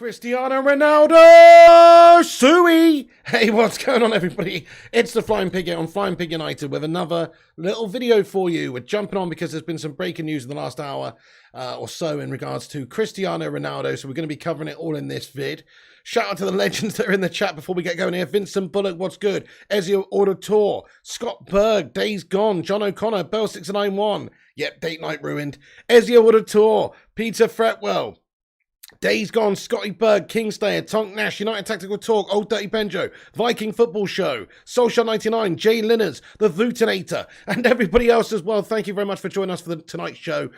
Cristiano Ronaldo! Suey! Hey, what's going on, everybody? It's the Flying Pig here on Flying Pig United with another little video for you. We're jumping on because there's been some breaking news in the last hour or so in regards to Cristiano Ronaldo, so we're going to be covering it all in this vid. Shout out to the legends that are in the chat before we get going here. Vincent Bullock, what's good? Ezio Auditor, Scott Berg, Days Gone, John O'Connor, Bell691. Yep, date night ruined. Ezio Auditor, Peter Fretwell. Days Gone, Scotty Berg, Kingslayer, Tonk Nash, United Tactical Talk, Old Dirty Benjo, Viking Football Show, Social 99, Jay Linners, The Vootinator, and everybody else as well. Thank you very much for joining us for tonight's show.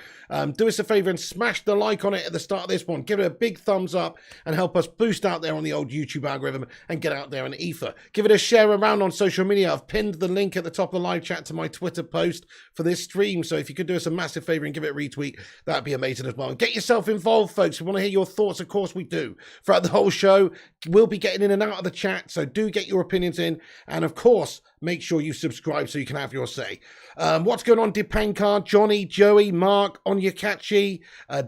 Do us a favour and smash the like on it at the start of this one. Give it a big thumbs up and help us boost out there on the old YouTube algorithm and get out there in the ether. Give it a share around on social media. I've pinned the link at the top of the live chat to my Twitter post for this stream. So if you could do us a massive favour and give it a retweet, that'd be amazing as well. And get yourself involved, folks. We want to hear your thoughts. Of course we do. Throughout the whole show, we'll be getting in and out of the chat, so do get your opinions in, and of course make sure you subscribe so you can have your say. What's going on, Dipankar, Johnny, Joey, Mark, Onyakachi,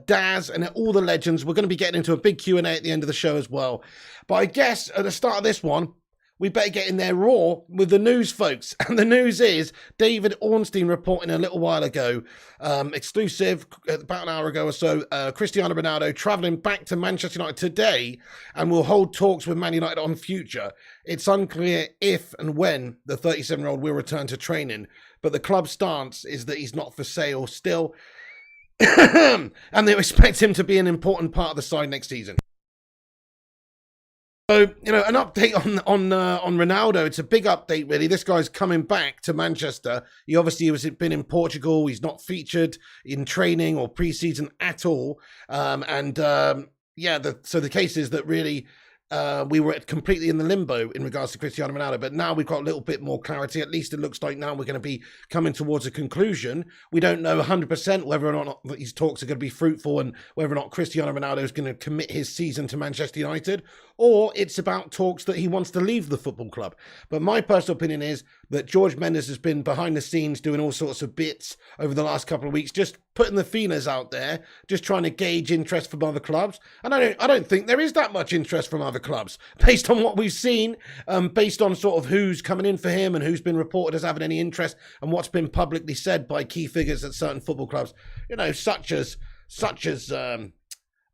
Daz, and all the legends? We're going to be getting into a big Q&A at the end of the show as well, but I guess at the start of this one we better get in there raw with the news, folks. And the news is David Ornstein reporting a little while ago, exclusive about an hour ago or so, Cristiano Ronaldo travelling back to Manchester United today and will hold talks with Man United on future. It's unclear if and when the 37-year-old will return to training, but the club's stance is that he's not for sale still. And they expect him to be an important part of the side next season. So, you know, an update on Ronaldo. It's a big update, really. This guy's coming back to Manchester. He obviously has been in Portugal. He's not featured in training or pre-season at all. So the case is that really we were completely in the limbo in regards to Cristiano Ronaldo, but now we've got a little bit more clarity. At least it looks like now we're going to be coming towards a conclusion. We don't know 100% whether or not these talks are going to be fruitful and whether or not Cristiano Ronaldo is going to commit his season to Manchester United, or it's about talks that he wants to leave the football club. But my personal opinion is that George Mendes has been behind the scenes doing all sorts of bits over the last couple of weeks, just putting the feelers out there, just trying to gauge interest from other clubs. And I don't think there is that much interest from other clubs based on what we've seen, based on sort of who's coming in for him and who's been reported as having any interest and what's been publicly said by key figures at certain football clubs, you know, such as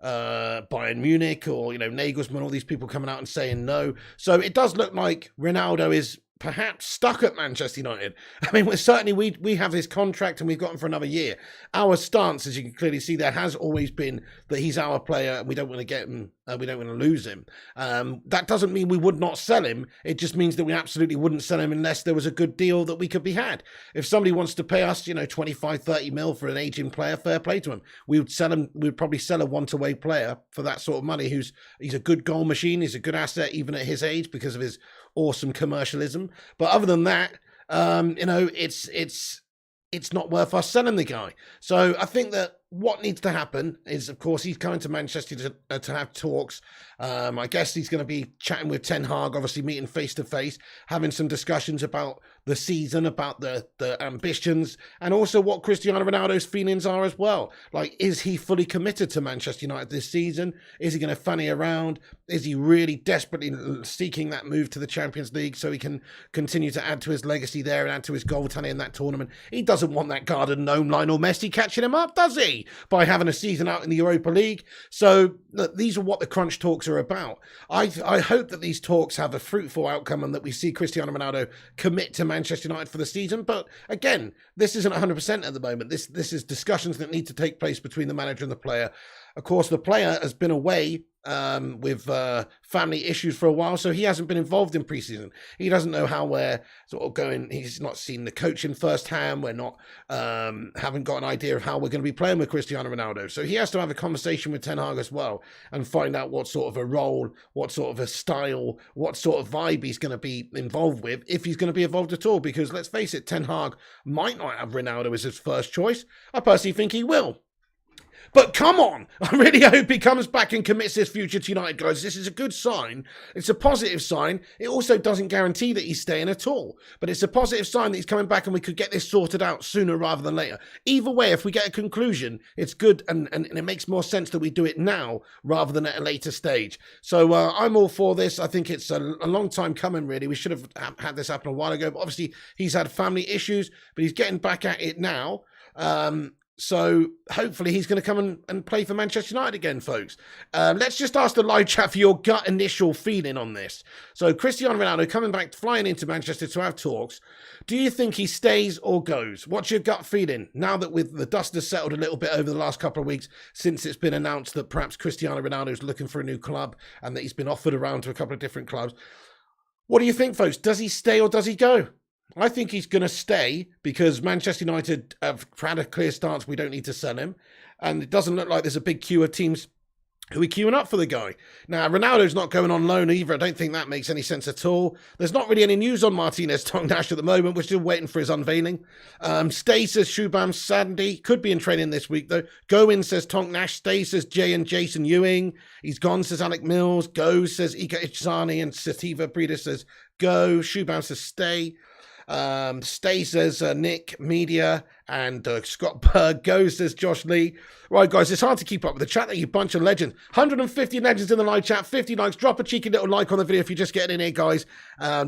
Bayern Munich or, you know, Nagelsmann, all these people coming out and saying no. So it does look like Ronaldo is perhaps stuck at Manchester United. I mean, we have his contract and we've got him for another year. Our stance, as you can clearly see, there has always been that he's our player and we don't want to get him, we don't want to lose him. That doesn't mean we would not sell him. It just means that we absolutely wouldn't sell him unless there was a good deal that we could be had. If somebody wants to pay us, you know, 25, 30 mil for an aging player, fair play to him. We would sell him. We'd probably sell a one-to-way player for that sort of money. He's a good goal machine. He's a good asset even at his age because of his awesome commercialism. But other than that, you know, it's not worth us selling the guy. So I think that what needs to happen is, of course, he's coming to Manchester to have talks. I guess he's going to be chatting with Ten Hag, obviously meeting face to face, having some discussions about the season, about the ambitions, and also what Cristiano Ronaldo's feelings are as well. Like, is he fully committed to Manchester United this season? Is he going to fanny around? Is he really desperately seeking that move to the Champions League so he can continue to add to his legacy there and add to his goal tally in that tournament? He doesn't want that garden gnome Lionel Messi catching him up, does he? By having a season out in the Europa League. So look, these are what the crunch talks are about. I hope that these talks have a fruitful outcome and that we see Cristiano Ronaldo commit to Manchester United for the season. But again, this isn't 100% at the moment. This is discussions that need to take place between the manager and the player. Of course, the player has been away with family issues for a while, so he hasn't been involved in preseason. He doesn't know how we're sort of going. He's not seen the coaching firsthand. We're not haven't got an idea of how we're going to be playing with Cristiano Ronaldo. So he has to have a conversation with Ten Hag as well and find out what sort of a role, what sort of a style, what sort of vibe he's going to be involved with, if he's going to be involved at all. Because let's face it, Ten Hag might not have Ronaldo as his first choice. I personally think he will. But come on, I really hope he comes back and commits his future to United, guys. This is a good sign. It's a positive sign. It also doesn't guarantee that he's staying at all. But it's a positive sign that he's coming back and we could get this sorted out sooner rather than later. Either way, if we get a conclusion, it's good and it makes more sense that we do it now rather than at a later stage. So I'm all for this. I think it's a long time coming, really. We should have had this happen a while ago. But obviously, he's had family issues, but he's getting back at it now. So hopefully he's going to come and play for Manchester United again, folks. Let's just ask the live chat for your gut initial feeling on this. So Cristiano Ronaldo coming back, flying into Manchester to have talks. Do you think he stays or goes? What's your gut feeling now that with the dust has settled a little bit over the last couple of weeks since it's been announced that perhaps Cristiano Ronaldo is looking for a new club and that he's been offered around to a couple of different clubs? What do you think, folks? Does he stay or does he go? I think he's going to stay because Manchester United have had a clear stance. We don't need to sell him. And it doesn't look like there's a big queue of teams who are queuing up for the guy. Now, Ronaldo's not going on loan either. I don't think that makes any sense at all. There's not really any news on Martinez Tongnash at the moment. We're still waiting for his unveiling. Stay says Shubham Sandy. Could be in training this week, though. Go in says Tongnash. Stay says Jay and Jason Ewing. He's gone says Alec Mills. Go says Ika Ichzani. And Sativa Breeder says go. Shubham says stay. Stay says Nick Media, and Scott Berg. Go says Josh Lee. Right, guys, it's hard to keep up with the chat. You bunch of legends. 150 legends in the live chat. 50 likes. Drop a cheeky little like on the video if you're just getting in here, guys.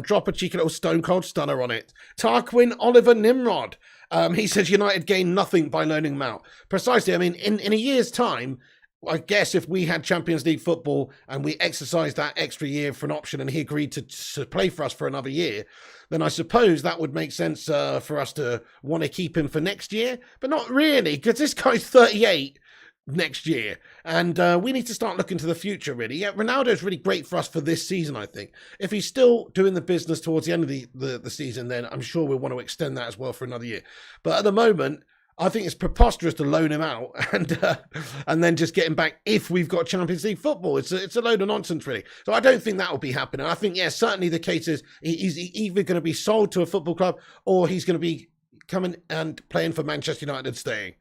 Drop a cheeky little Stone Cold Stunner on it. Tarquin Oliver Nimrod. He says United gain nothing by loaning him out. Precisely. I mean, in a year's time, I guess if we had Champions League football and we exercised that extra year for an option and he agreed to play for us for another year, then I suppose that would make sense for us to want to keep him for next year. But not really, because this guy's 38 next year. And we need to start looking to the future, really. Yeah, Ronaldo's really great for us for this season, I think. If he's still doing the business towards the end of the season, then I'm sure we'll want to extend that as well for another year. But at the moment, I think it's preposterous to loan him out and then just get him back if we've got Champions League football. It's a load of nonsense, really. So I don't think that will be happening. I think, yeah, certainly the case is he's either going to be sold to a football club or he's going to be coming and playing for Manchester United and staying.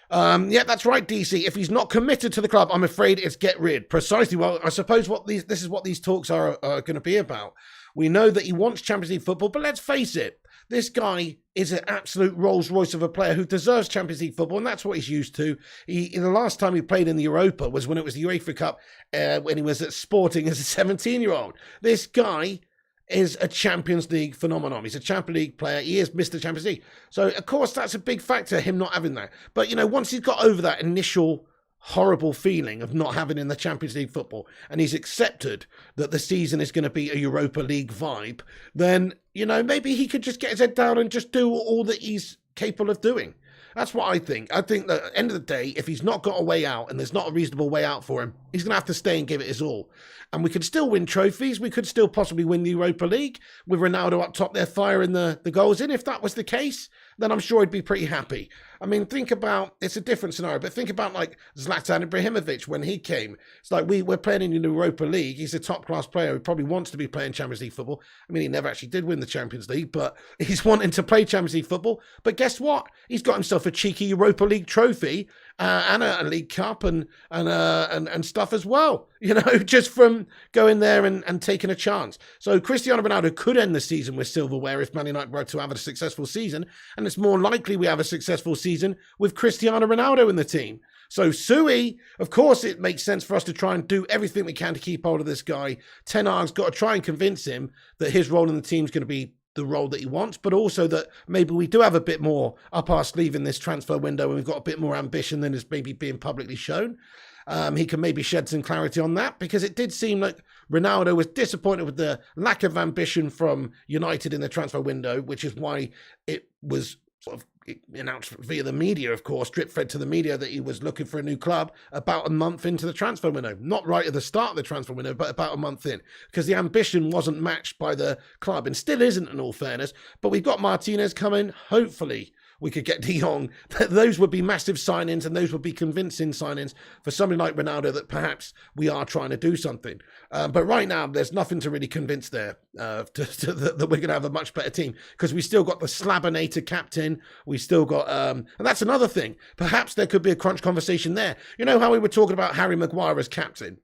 Yeah, that's right, DC. If he's not committed to the club, I'm afraid it's get rid. Precisely. Well, I suppose this is what these talks are going to be about. We know that he wants Champions League football, but let's face it. This guy is an absolute Rolls Royce of a player who deserves Champions League football, and that's what he's used to. The last time he played in the Europa was when it was the UEFA Cup, when he was at Sporting as a 17-year-old. This guy is a Champions League phenomenon. He's a Champions League player. He is Mr. Champions League. So, of course, that's a big factor, him not having that. But, once he's got over that initial horrible feeling of not having in the Champions League football and he's accepted that the season is going to be a Europa League vibe, then, maybe he could just get his head down and just do all that he's capable of doing. That's what I think. I think that at the end of the day, if he's not got a way out and there's not a reasonable way out for him, he's going to have to stay and give it his all. And we could still win trophies. We could still possibly win the Europa League with Ronaldo up top there firing the goals in. If that was the case, then I'm sure he'd be pretty happy. I mean, think about, it's a different scenario, but think about like Zlatan Ibrahimovic when he came. It's like we're playing in the Europa League. He's a top-class player who probably wants to be playing Champions League football. I mean, he never actually did win the Champions League, but he's wanting to play Champions League football. But guess what? He's got himself a cheeky Europa League trophy and a League Cup and stuff as well, just from going there and taking a chance. So Cristiano Ronaldo could end the season with silverware if Man United were to have a successful season, and it's more likely we have a successful season with Cristiano Ronaldo in the team. So Sui, of course, it makes sense for us to try and do everything we can to keep hold of this guy. Ten Hag's got to try and convince him that his role in the team is going to be the role that he wants, but also that maybe we do have a bit more up our sleeve in this transfer window and we've got a bit more ambition than is maybe being publicly shown. He can maybe shed some clarity on that, because it did seem like Ronaldo was disappointed with the lack of ambition from United in the transfer window, which is why it was sort of announced via the media, of course, drip-fed to the media that he was looking for a new club about a month into the transfer window. Not right at the start of the transfer window, but about a month in, because the ambition wasn't matched by the club and still isn't, in all fairness. But we've got Martinez coming. Hopefully We could get De Jong. Those would be massive signings, and those would be convincing signings for somebody like Ronaldo that perhaps we are trying to do something. But right now, there's nothing to really convince there that we're going to have a much better team, because we still got the Slabinator captain. We still got, and that's another thing. Perhaps there could be a crunch conversation there. You know how we were talking about Harry Maguire as captain?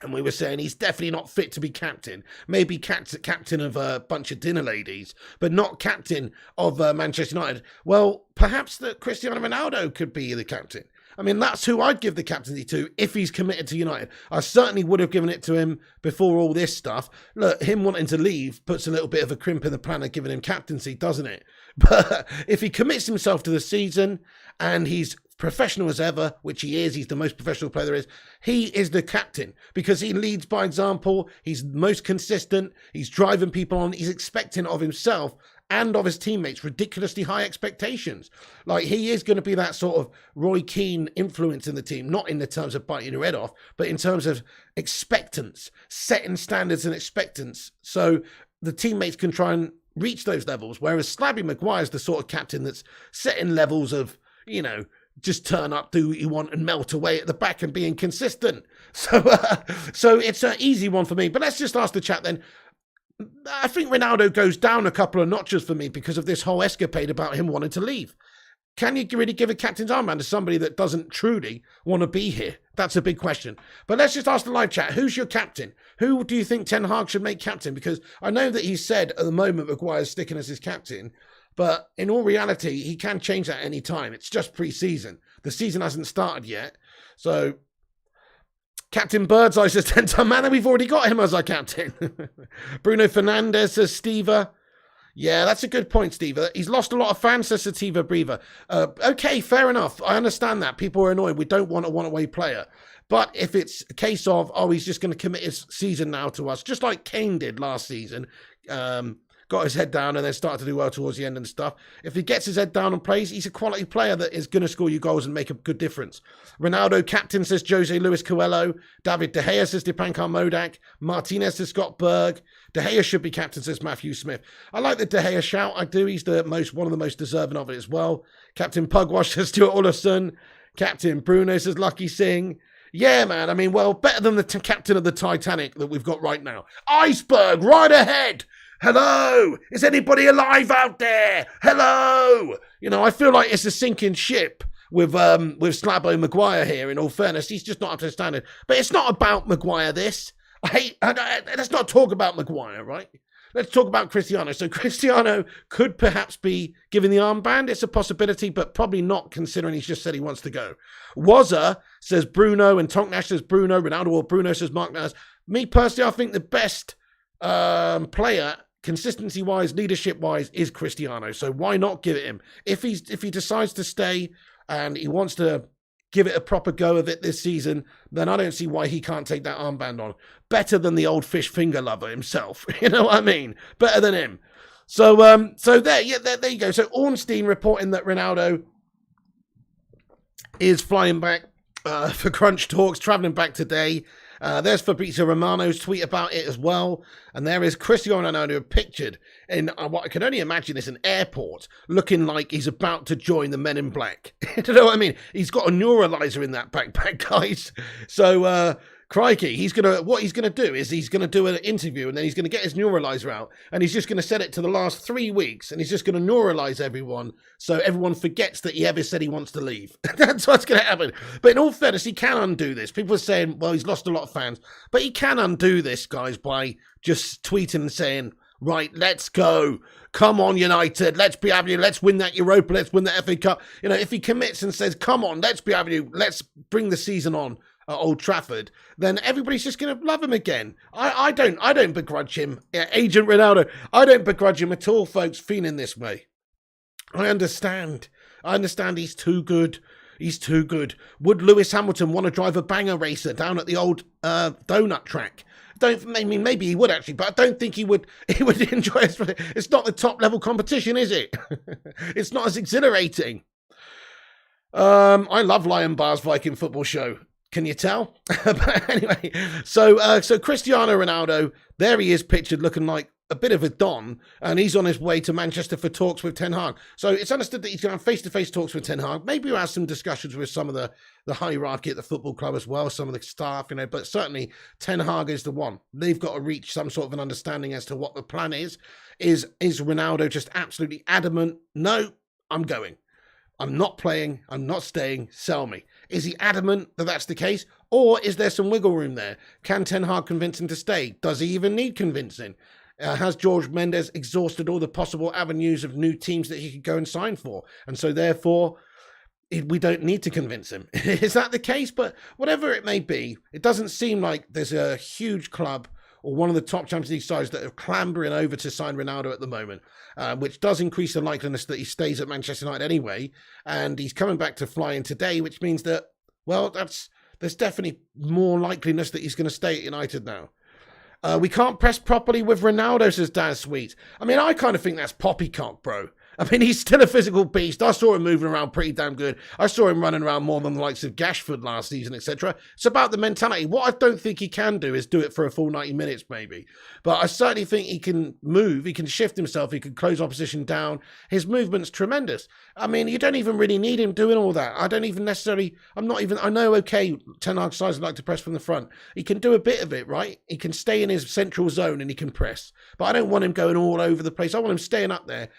And we were saying he's definitely not fit to be captain. Maybe captain of a bunch of dinner ladies, but not captain of Manchester United. Well, perhaps that Cristiano Ronaldo could be the captain. I mean, that's who I'd give the captaincy to if he's committed to United. I certainly would have given it to him before all this stuff. Look, him wanting to leave puts a little bit of a crimp in the plan of giving him captaincy, doesn't it? But if he commits himself to the season and he's professional as ever, which he is, he's the most professional player there is, he is the captain because he leads by example, he's most consistent, he's driving people on, he's expecting of himself and of his teammates ridiculously high expectations. Like, he is going to be that sort of Roy Keane influence in the team, not in the terms of biting your head off, but in terms of expectance, setting standards and expectance, so the teammates can try and reach those levels, whereas Slabby Maguire's the sort of captain that's setting levels of, you know, just turn up, do what you want, and melt away at the back and being consistent. So it's an easy one for me. But let's just ask the chat then. I think Ronaldo goes down a couple of notches for me because of this whole escapade about him wanting to leave. Can you really give a captain's armband to somebody that doesn't truly want to be here? That's a big question. But let's just ask the live chat. Who's your captain? Who do you think Ten Hag should make captain? Because I know that he said at the moment Maguire's sticking as his captain, but in all reality, he can change that any time. It's just pre-season. The season hasn't started yet. So, Captain Birdseye says 10-time man, and we've already got him as our captain. Bruno Fernandes says Steva. Yeah, that's a good point, Steva. He's lost a lot of fans, says Sativa Breather. Okay, fair enough. I understand that. People are annoyed. We don't want a one-away player. But if it's a case of, oh, he's just going to commit his season now to us, just like Kane did last season, got his head down and then started to do well towards the end and stuff. If he gets his head down and plays, he's a quality player that is going to score you goals and make a good difference. Ronaldo captain, says Jose Luis Coelho. David De Gea, says Dipankar Modak. Martinez, says Scott Berg. De Gea should be captain, says Matthew Smith. I like the De Gea shout. I do. He's one of the most deserving of it as well. Captain Pugwash, says Stuart Olafson. Captain Bruno, says Lucky Singh. Yeah, man. I mean, well, better than the captain of the Titanic that we've got right now. Iceberg, right ahead. Hello, is anybody alive out there? Hello. You know, I feel like it's a sinking ship with Slabo Maguire here. In all fairness, he's just not up to standard. But it's not about Maguire. Let's not talk about Maguire, right? Let's talk about Cristiano. So Cristiano could perhaps be given the armband. It's a possibility, but probably not, considering he's just said he wants to go. Wazza says Bruno, and Tonknash says Bruno. Ronaldo or Bruno, says Mark Naz. Me personally, I think the best player, consistency-wise, leadership-wise, is Cristiano. So why not give it him? If he decides to stay and he wants to give it a proper go of it this season, then I don't see why he can't take that armband on. Better than the old fish finger lover himself. You know what I mean? Better than him. So there you go. So Ornstein reporting that Ronaldo is flying back for Crunch Talks, travelling back today. There's Fabrizio Romano's tweet about it as well. And there is Cristiano Ronaldo pictured in what I can only imagine is an airport, looking like he's about to join the Men in Black. You know what I mean? He's got a neuralizer in that backpack, guys. So, crikey, what he's gonna do is he's gonna do an interview, and then he's gonna get his neuralizer out, and he's just gonna set it to the last 3 weeks, and he's just gonna neuralize everyone, so everyone forgets that he ever said he wants to leave. That's what's gonna happen. But in all fairness, he can undo this. People are saying, well, he's lost a lot of fans, but he can undo this, guys, by just tweeting and saying, right, let's go. Come on, United. Let's be having you. Let's win that Europa. Let's win the FA Cup. You know, if he commits and says, come on, let's be having you. Let's bring the season on at Old Trafford, then everybody's just going to love him again. I don't begrudge him. Yeah, Agent Ronaldo, I don't begrudge him at all, folks, feeling this way. I understand he's too good. He's too good. Would Lewis Hamilton want to drive a banger racer down at the old donut track? Maybe he would actually, but I don't think he would enjoy it. It's not the top level competition, is it? It's not as exhilarating. I love Lion Bar's Viking football show. Can you tell? But anyway, so Cristiano Ronaldo, there he is pictured looking like a bit of a don, and he's on his way to Manchester for talks with Ten Hag. So it's understood that he's going to have face-to-face talks with Ten Hag. Maybe we'll have some discussions with some of the hierarchy at the football club as well, some of the staff, but certainly Ten Hag is the one. They've got to reach some sort of an understanding as to what the plan is. Is Ronaldo just absolutely adamant? No, I'm going. I'm not playing. I'm not staying. Sell me. Is he adamant that that's the case? Or is there some wiggle room there? Can Ten Hag convince him to stay? Does he even need convincing? Has George Mendes exhausted all the possible avenues of new teams that he could go and sign for? And so therefore, we don't need to convince him. Is that the case? But whatever it may be, it doesn't seem like there's a huge club or one of the top Champions League sides that are clambering over to sign Ronaldo at the moment, which does increase the likeliness that he stays at Manchester United anyway. And he's coming back to fly in today, which means that, well, there's definitely more likeliness that he's going to stay at United now. We can't press properly with Ronaldo, says Dan Sweet. I mean, I kind of think that's poppycock, bro. I mean, he's still a physical beast. I saw him moving around pretty damn good. I saw him running around more than the likes of Gashford last season, etc. It's about the mentality. What I don't think he can do is do it for a full 90 minutes, maybe. But I certainly think he can move. He can shift himself. He can close opposition down. His movement's tremendous. I mean, you don't even really need him doing all that. I don't even necessarily, I know, okay, Ten Hag sides like to press from the front. He can do a bit of it, right? He can stay in his central zone and he can press. But I don't want him going all over the place. I want him staying up there,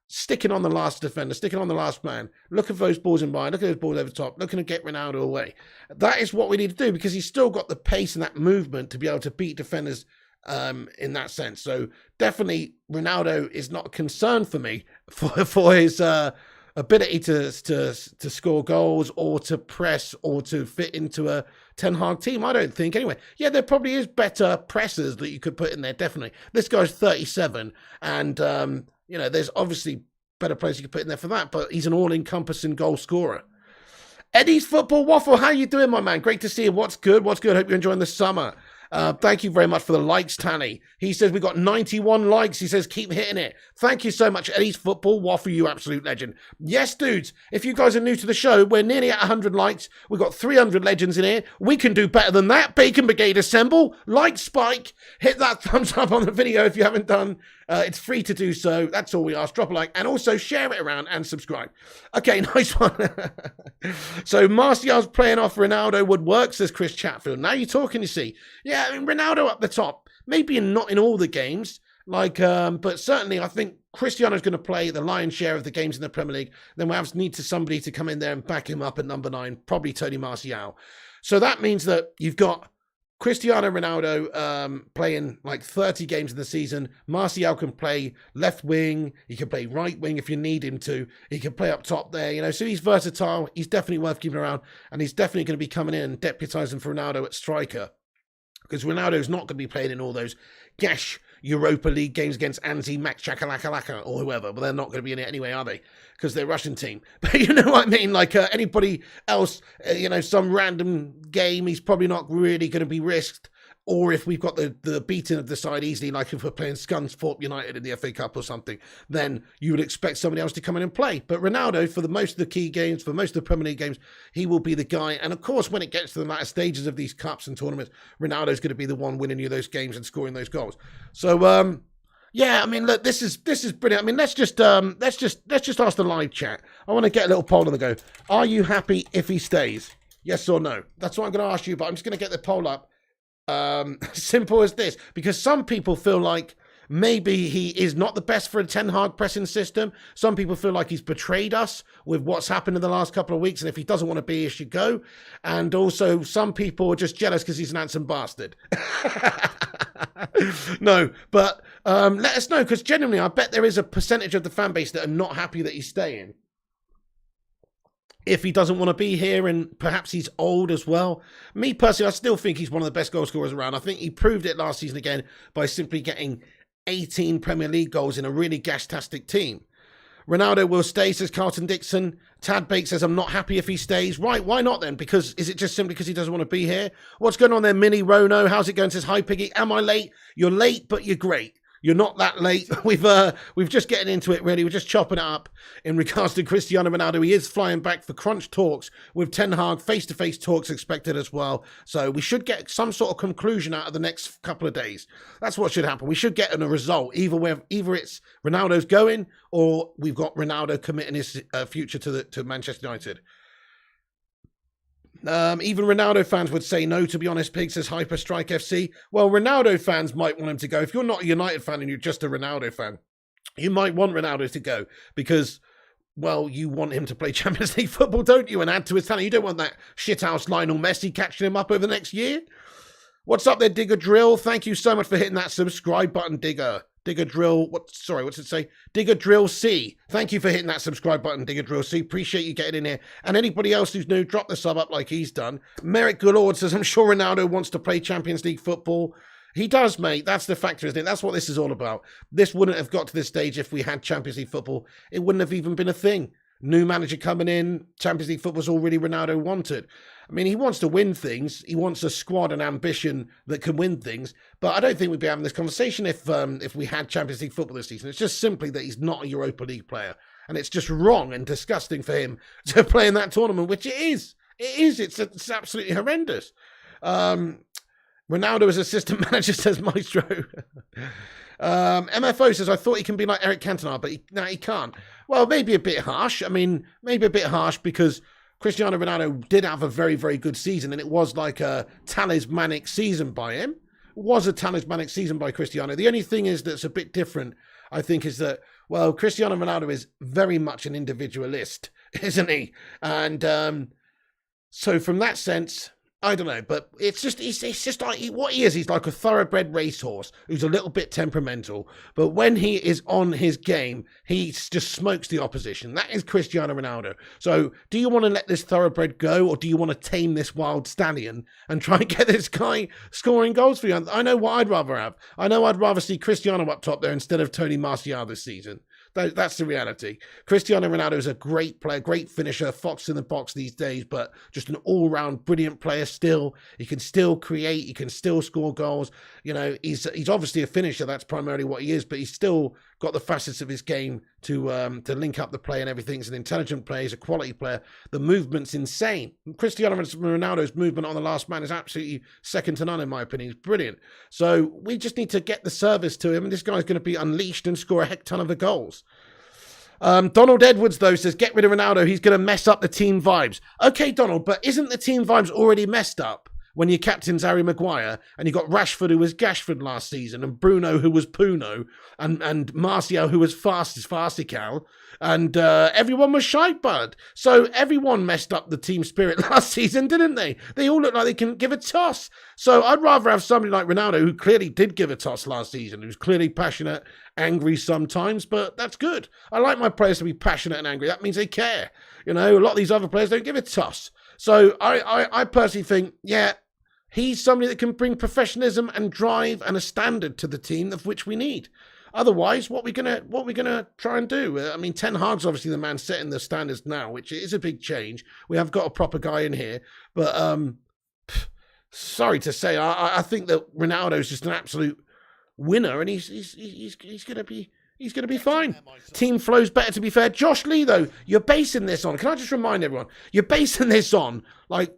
sticking on the last defender, sticking on the last man, looking for those balls in behind, looking at those balls over the top, looking to get Ronaldo away. That is what we need to do because he's still got the pace and that movement to be able to beat defenders in that sense. So definitely Ronaldo is not a concern for me for his ability to score goals or to press or to fit into a Ten Hag team. I don't think anyway. Yeah, there probably is better pressers that you could put in there, definitely. This guy's 37 and there's obviously better players you could put in there for that, but he's an all-encompassing goal scorer. Eddie's Football Waffle, how you doing, my man? Great to see you. What's good? Hope you're enjoying the summer. Thank you very much for the likes, Tanny. He says we got 91 likes. He says keep hitting it. Thank you so much, Eddie's Football Waffle, you absolute legend. Yes, dudes, if you guys are new to the show, we're nearly at 100 likes. We've got 300 legends in here. We can do better than that. Bacon Brigade assemble. Like Spike. Hit that thumbs up on the video if you haven't done. It's free to do so. That's all we ask. Drop a like and also share it around and subscribe. Okay, nice one. So Martial's playing off Ronaldo would work, says Chris Chatfield. Now you're talking, you see. Yeah, I mean, Ronaldo up the top. Maybe not in all the games, but certainly I think Cristiano's going to play the lion's share of the games in the Premier League. Then we'll need somebody to come in there and back him up at number 9, probably Tony Martial. So that means that you've got Cristiano Ronaldo playing like 30 games in the season. Martial can play left wing. He can play right wing if you need him to. He can play up top there, So he's versatile. He's definitely worth keeping around. And he's definitely going to be coming in and deputising for Ronaldo at striker. Because Ronaldo's not going to be playing in all those gash Europa League games against Anzi, Max Chakalaka or whoever. But they're not going to be in it anyway, are they? Because they're a Russian team. But you know what I mean? Like anybody else, some random game, he's probably not really going to be risked. Or if we've got the beating of the side easily, like if we're playing Scunthorpe United in the FA Cup or something, then you would expect somebody else to come in and play. But Ronaldo, for the most of the key games, for most of the Premier League games, he will be the guy. And of course, when it gets to the latter stages of these cups and tournaments, Ronaldo's going to be the one winning you those games and scoring those goals. So, yeah, I mean, look, this is brilliant. I mean, let's just ask the live chat. I want to get a little poll on the go. Are you happy if he stays? Yes or no? That's what I'm going to ask you. But I'm just going to get the poll up. Simple as this, because some people feel like maybe he is not the best for a Ten Hag pressing system. Some people feel like he's betrayed us with what's happened in the last couple of weeks, and if he doesn't want to be, he should go. And also, some people are just jealous because he's an handsome bastard. No, but let us know, because genuinely, I bet there is a percentage of the fan base that are not happy that he's staying. If he doesn't want to be here, and perhaps he's old as well. Me personally, I still think he's one of the best goal scorers around. I think he proved it last season again by simply getting 18 Premier League goals in a really gas-tastic team. Ronaldo will stay, says Carlton Dixon. Tad Bake says, I'm not happy if he stays. Right, why not then? Because is it just simply because he doesn't want to be here? What's going on there, Mini Rono? How's it going? Says, hi, Piggy. Am I late? You're late, but you're great. You're not that late. We've just getting into it, really. We're just chopping it up in regards to Cristiano Ronaldo. He is flying back for crunch talks with Ten Hag, face-to-face talks expected as well. So we should get some sort of conclusion out of the next couple of days. That's what should happen. We should get a result, either it's Ronaldo's going or we've got Ronaldo committing his future to Manchester United. Even Ronaldo fans would say no, to be honest, Pig, says Hyper Strike FC. Well, Ronaldo fans might want him to go. If you're not a United fan and you're just a Ronaldo fan, you might want Ronaldo to go because, well, you want him to play Champions League football, don't you, and add to his talent. You don't want that shithouse Lionel Messi catching him up over the next year. What's up there, Digger Drill? Thank you so much for hitting that subscribe button, Digger. Digger Drill, what's it say? Digger Drill C. Thank you for hitting that subscribe button, Digger Drill C. Appreciate you getting in here. And anybody else who's new, drop the sub up like he's done. Merrick Goulord says, I'm sure Ronaldo wants to play Champions League football. He does, mate. That's the factor, isn't it? That's what this is all about. This wouldn't have got to this stage if we had Champions League football. It wouldn't have even been a thing. New manager coming in, Champions League football's all really Ronaldo wanted. I mean, he wants to win things. He wants a squad and ambition that can win things. But I don't think we'd be having this conversation if we had Champions League football this season. It's just simply that he's not a Europa League player. And it's just wrong and disgusting for him to play in that tournament, which it is. It is. It's absolutely horrendous. Ronaldo as assistant manager, says Maestro. MFO says, I thought he can be like Eric Cantona, but he can't. Well, maybe a bit harsh. I mean, maybe a bit harsh because Cristiano Ronaldo did have a very, very good season, and it was like a talismanic season by him. It was a talismanic season by Cristiano. The only thing is that's a bit different, I think, is that, well, Cristiano Ronaldo is very much an individualist, isn't he? And so from that sense, I don't know, but it's just like what he is. He's like a thoroughbred racehorse who's a little bit temperamental, but when he is on his game, he just smokes the opposition. That is Cristiano Ronaldo. So do you want to let this thoroughbred go, or do you want to tame this wild stallion and try and get this guy scoring goals for you? I know what I'd rather have. I know I'd rather see Cristiano up top there instead of Tony Martial this season. That's the reality. Cristiano Ronaldo is a great player, great finisher, fox in the box these days, but just an all-round brilliant player still. He can still create, he can still score goals. You know, he's obviously a finisher, that's primarily what he is, but he's still got the facets of his game to link up the play and everything. He's an intelligent player, he's a quality player. The movement's insane. Cristiano Ronaldo's movement on the last man is absolutely second to none, in my opinion. He's brilliant. So we just need to get the service to him, and this guy's going to be unleashed and score a heck ton of the goals. Donald Edwards, though, says, get rid of Ronaldo. He's going to mess up the team vibes. Okay, Donald, but isn't the team vibes already messed up when your captain's Harry Maguire and you got Rashford, who was Gashford last season, and Bruno, who was Puno, and Martial, who was Farcical, and everyone was shite, bud. So everyone messed up the team spirit last season, didn't they? They all look like they can give a toss. So I'd rather have somebody like Ronaldo, who clearly did give a toss last season, who's clearly passionate, angry sometimes, but that's good. I like my players to be passionate and angry. That means they care. You know, a lot of these other players don't give a toss. So I personally think, yeah, he's somebody that can bring professionalism and drive and a standard to the team of which we need. Otherwise, what we gonna try and do? I mean, Ten Hag's obviously the man setting the standards now, which is a big change. We have got a proper guy in here, but sorry to say, I think that Ronaldo's just an absolute winner, and he's gonna be fine. Team flow's better, to be fair. Josh Lee, though, you're basing this on. Can I just remind everyone? You're basing this on like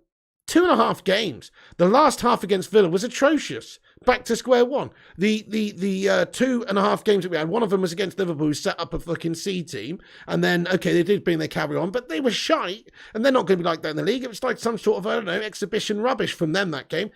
2.5 games. The last half against Villa was atrocious. Back to square one. The 2.5 games that we had, one of them was against Liverpool, who set up a fucking C team. And then, okay, they did bring their carry on, but they were shite. And they're not going to be like that in the league. It was like some sort of, I don't know, exhibition rubbish from them, that game.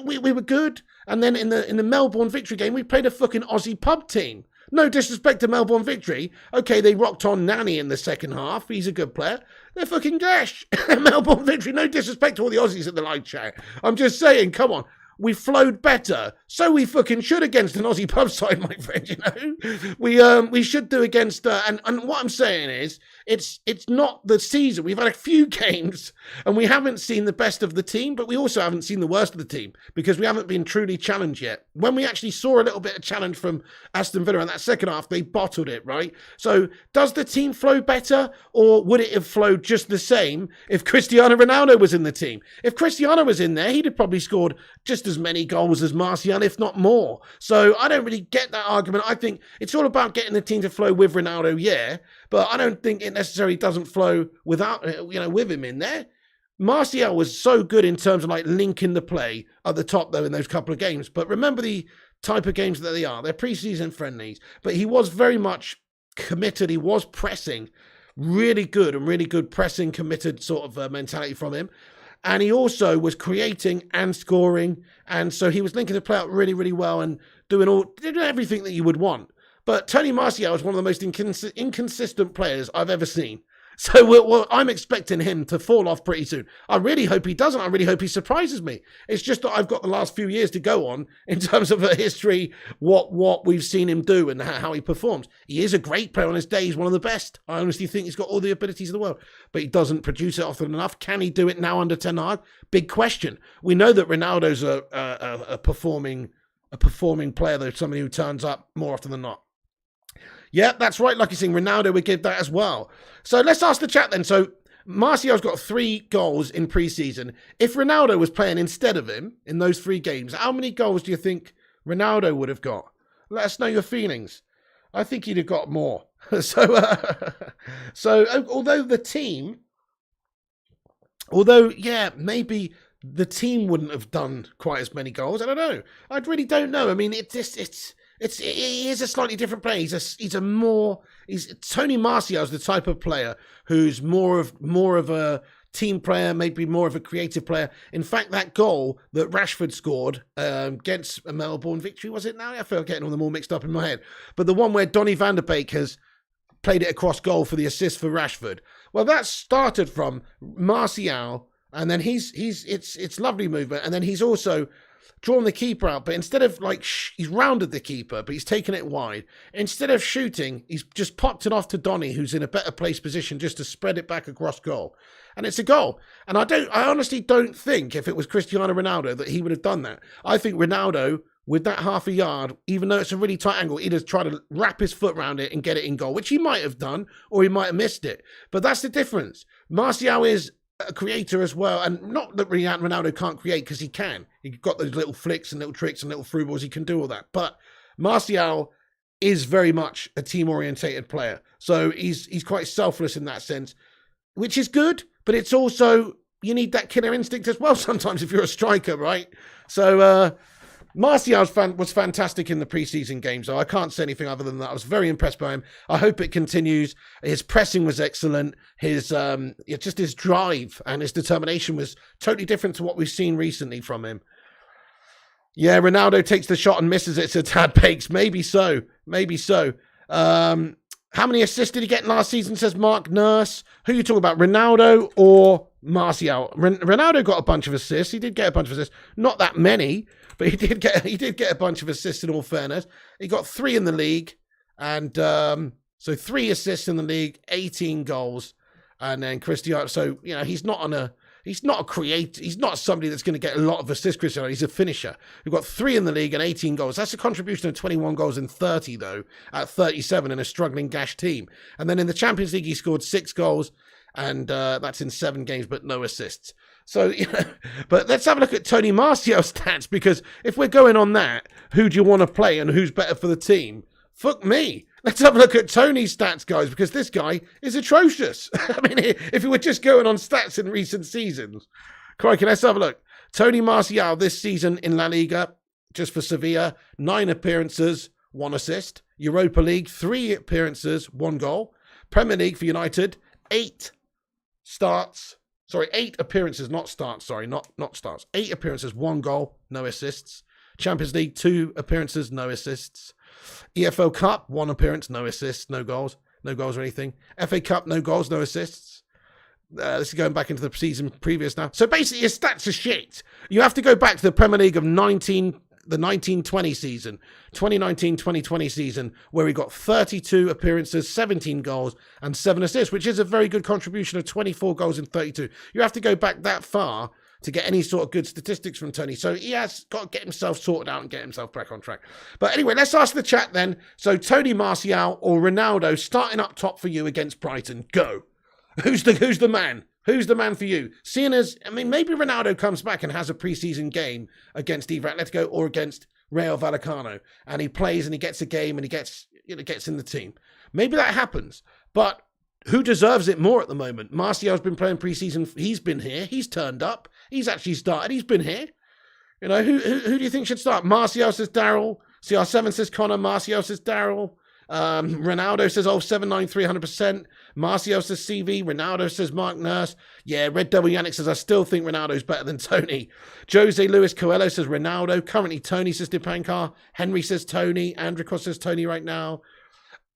We were good. And then in the Melbourne Victory game, we played a fucking Aussie pub team. No disrespect to Melbourne Victory. Okay, they rocked on Nani in the second half. He's a good player. They're fucking gash. Melbourne Victory. No disrespect to all the Aussies in the live chat. I'm just saying, come on. We flowed better. So we fucking should against an Aussie pub side, my friend, you know. We should do against and what I'm saying is it's not the season. We've had a few games and we haven't seen the best of the team, but we also haven't seen the worst of the team because we haven't been truly challenged yet. When we actually saw a little bit of challenge from Aston Villa in that second half, they bottled it, right? So does the team flow better, or would it have flowed just the same if Cristiano Ronaldo was in the team? If Cristiano was in there, he'd have probably scored just as as many goals as Martial, if not more. So I don't really get that argument. I think it's all about getting the team to flow with Ronaldo, yeah, but I don't think it necessarily doesn't flow without, with him in there. Martial was so good in terms of like linking the play at the top, though, in those couple of games. But remember the type of games that they are. They're preseason friendlies. But he was very much committed. He was pressing. Really good pressing, committed sort of mentality from him. And he also was creating and scoring. And so he was linking the play out really, really well and doing everything that you would want. But Tony Martial is one of the most inconsistent players I've ever seen. So I'm expecting him to fall off pretty soon. I really hope he doesn't. I really hope he surprises me. It's just that I've got the last few years to go on in terms of a history, what we've seen him do and how he performs. He is a great player on his day. He's one of the best. I honestly think he's got all the abilities in the world, but he doesn't produce it often enough. Can he do it now under Ten Hag? Big question. We know that Ronaldo's a performing player, though, somebody who turns up more often than not. Yeah, that's right, Lucky Singh. Ronaldo would give that as well. So let's ask the chat then. So Martial's got 3 goals in pre-season. If Ronaldo was playing instead of him in those 3 games, how many goals do you think Ronaldo would have got? Let us know your feelings. I think he'd have got more. Maybe the team wouldn't have done quite as many goals. I don't know. I really don't know. I mean, he is a slightly different player. Tony Martial is the type of player who's more of a team player, maybe more of a creative player. In fact, that goal that Rashford scored against a Melbourne victory, was it now? I feel getting all them all mixed up in my head. But the one where Donny van der Beek has played it across goal for the assist for Rashford. Well, that started from Martial, and then it's lovely movement, and then he's also drawn the keeper out, but instead of he's rounded the keeper, but he's taken it wide. Instead of shooting, he's just popped it off to Donny, who's in a better placed position, just to spread it back across goal. And it's a goal. And I honestly don't think if it was Cristiano Ronaldo that he would have done that. I think Ronaldo, with that half a yard, even though it's a really tight angle, he'd have tried to wrap his foot around it and get it in goal, which he might have done, or he might have missed it. But that's the difference. Martial is a creator as well, and not that Ronaldo can't create, because he can. He's got those little flicks and little tricks and little through balls. He can do all that. But Martial is very much a team-orientated player. So he's quite selfless in that sense, which is good, but it's also, you need that killer instinct as well sometimes if you're a striker, right? So Martial was fantastic in the preseason games, so I can't say anything other than that. I was very impressed by him. I hope it continues. His pressing was excellent. His just his drive and his determination was totally different to what we've seen recently from him. Yeah, Ronaldo takes the shot and misses it, so Tad Bakes. Maybe so. How many assists did he get last season, says Mark Nurse. Who are you talking about, Ronaldo or Martial? Ronaldo got a bunch of assists. He did get a bunch of assists. Not that many, but he did get a bunch of assists, in all fairness. He got 3 in the league, and so 3 assists in the league, 18 goals, and then Cristiano. So he's not a creator. He's not somebody that's going to get a lot of assists, Cristiano. He's a finisher. We've got 3 in the league and 18 goals. That's a contribution of 21 goals in 30, though, at 37 in a struggling Gash team. And then in the Champions League, he scored 6 goals, and that's in 7 games, but no assists. So, but let's have a look at Tony Martial's stats, because if we're going on that, who do you want to play and who's better for the team? Fuck me. Let's have a look at Tony's stats, guys, because this guy is atrocious. I mean, if we were just going on stats in recent seasons. Crikey, let's have a look. Tony Martial this season in La Liga, just for Sevilla, 9 appearances, 1 assist. Europa League, 3 appearances, 1 goal. Premier League for United, 8 appearances, not starts, sorry, not starts. 8 appearances, 1 goal, no assists. Champions League, 2 appearances, no assists. EFL Cup, 1 appearance, no assists, no goals or anything. FA Cup, no goals, no assists. This is going back into the season previous now. So basically, his stats are shit. You have to go back to the Premier League of the 1920 season, 2019-2020 season, where he got 32 appearances, 17 goals, and 7 assists, which is a very good contribution of 24 goals in 32. You have to go back that far to get any sort of good statistics from Tony. So he has got to get himself sorted out and get himself back on track. But anyway, let's ask the chat then. So Tony Martial or Ronaldo starting up top for you against Brighton. Go. Who's the man? Who's the man for you? Seeing as, I mean, maybe Ronaldo comes back and has a preseason game against either Atletico or against Rayo Vallecano, and he plays and he gets a game and he gets in the team. Maybe that happens, but who deserves it more at the moment? Martial's been playing preseason. He's been here. He's turned up. He's actually started. He's been here. You know, who do you think should start? Martial says Daryl. CR7 says Connor. Martial says Daryl. Ronaldo says 793, 100%. Martial says CV. Ronaldo says Mark Nurse. Yeah, Red Devil Yannick says I still think Ronaldo's better than Tony. Jose Luis Coelho says Ronaldo. Currently Tony says Dipankar. Henry says Tony. Andrikos says Tony right now.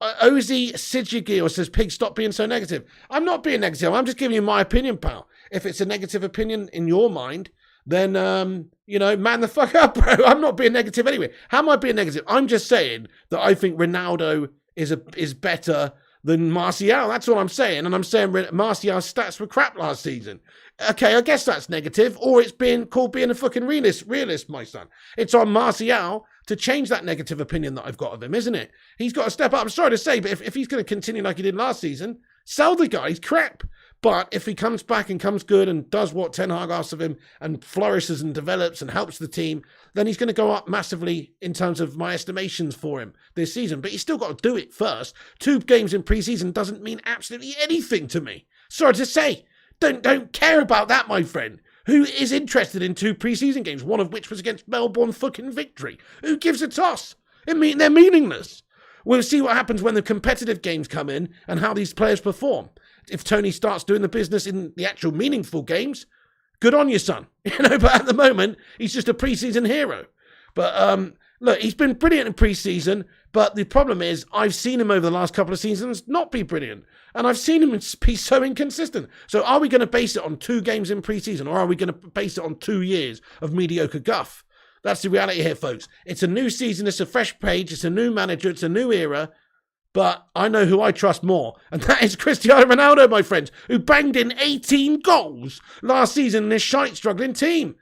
Ozzy Sigigil says, Pig, stop being so negative. I'm not being negative. I'm just giving you my opinion, pal. If it's a negative opinion in your mind, then, man the fuck up, bro. I'm not being negative anyway. How am I being negative? I'm just saying that I think Ronaldo is better than Martial. That's all I'm saying. And I'm saying Martial's stats were crap last season. Okay, I guess that's negative. Or it's being called being a fucking realist, my son. It's on Martial to change that negative opinion that I've got of him, isn't it? He's got to step up. I'm sorry to say, but if he's going to continue like he did last season, sell the guy. He's crap. But if he comes back and comes good and does what Ten Hag asks of him and flourishes and develops and helps the team, then he's going to go up massively in terms of my estimations for him this season. But he's still got to do it first. 2 games in pre-season doesn't mean absolutely anything to me. Sorry to say. Don't care about that, my friend. Who is interested in 2 pre-season games, one of which was against Melbourne fucking Victory? Who gives a toss? They're meaningless. We'll see what happens when the competitive games come in and how these players perform. If Tony starts doing the business in the actual meaningful games, good on you, son. But at the moment, he's just a pre-season hero. But look, he's been brilliant in pre-season, but the problem is I've seen him over the last couple of seasons not be brilliant. And I've seen him be so inconsistent. So are we going to base it on 2 games in pre-season, or are we going to base it on 2 years of mediocre guff? That's the reality here, folks. It's a new season. It's a fresh page. It's a new manager. It's a new era. But I know who I trust more, and that is Cristiano Ronaldo, my friends, who banged in 18 goals last season in this shite struggling team.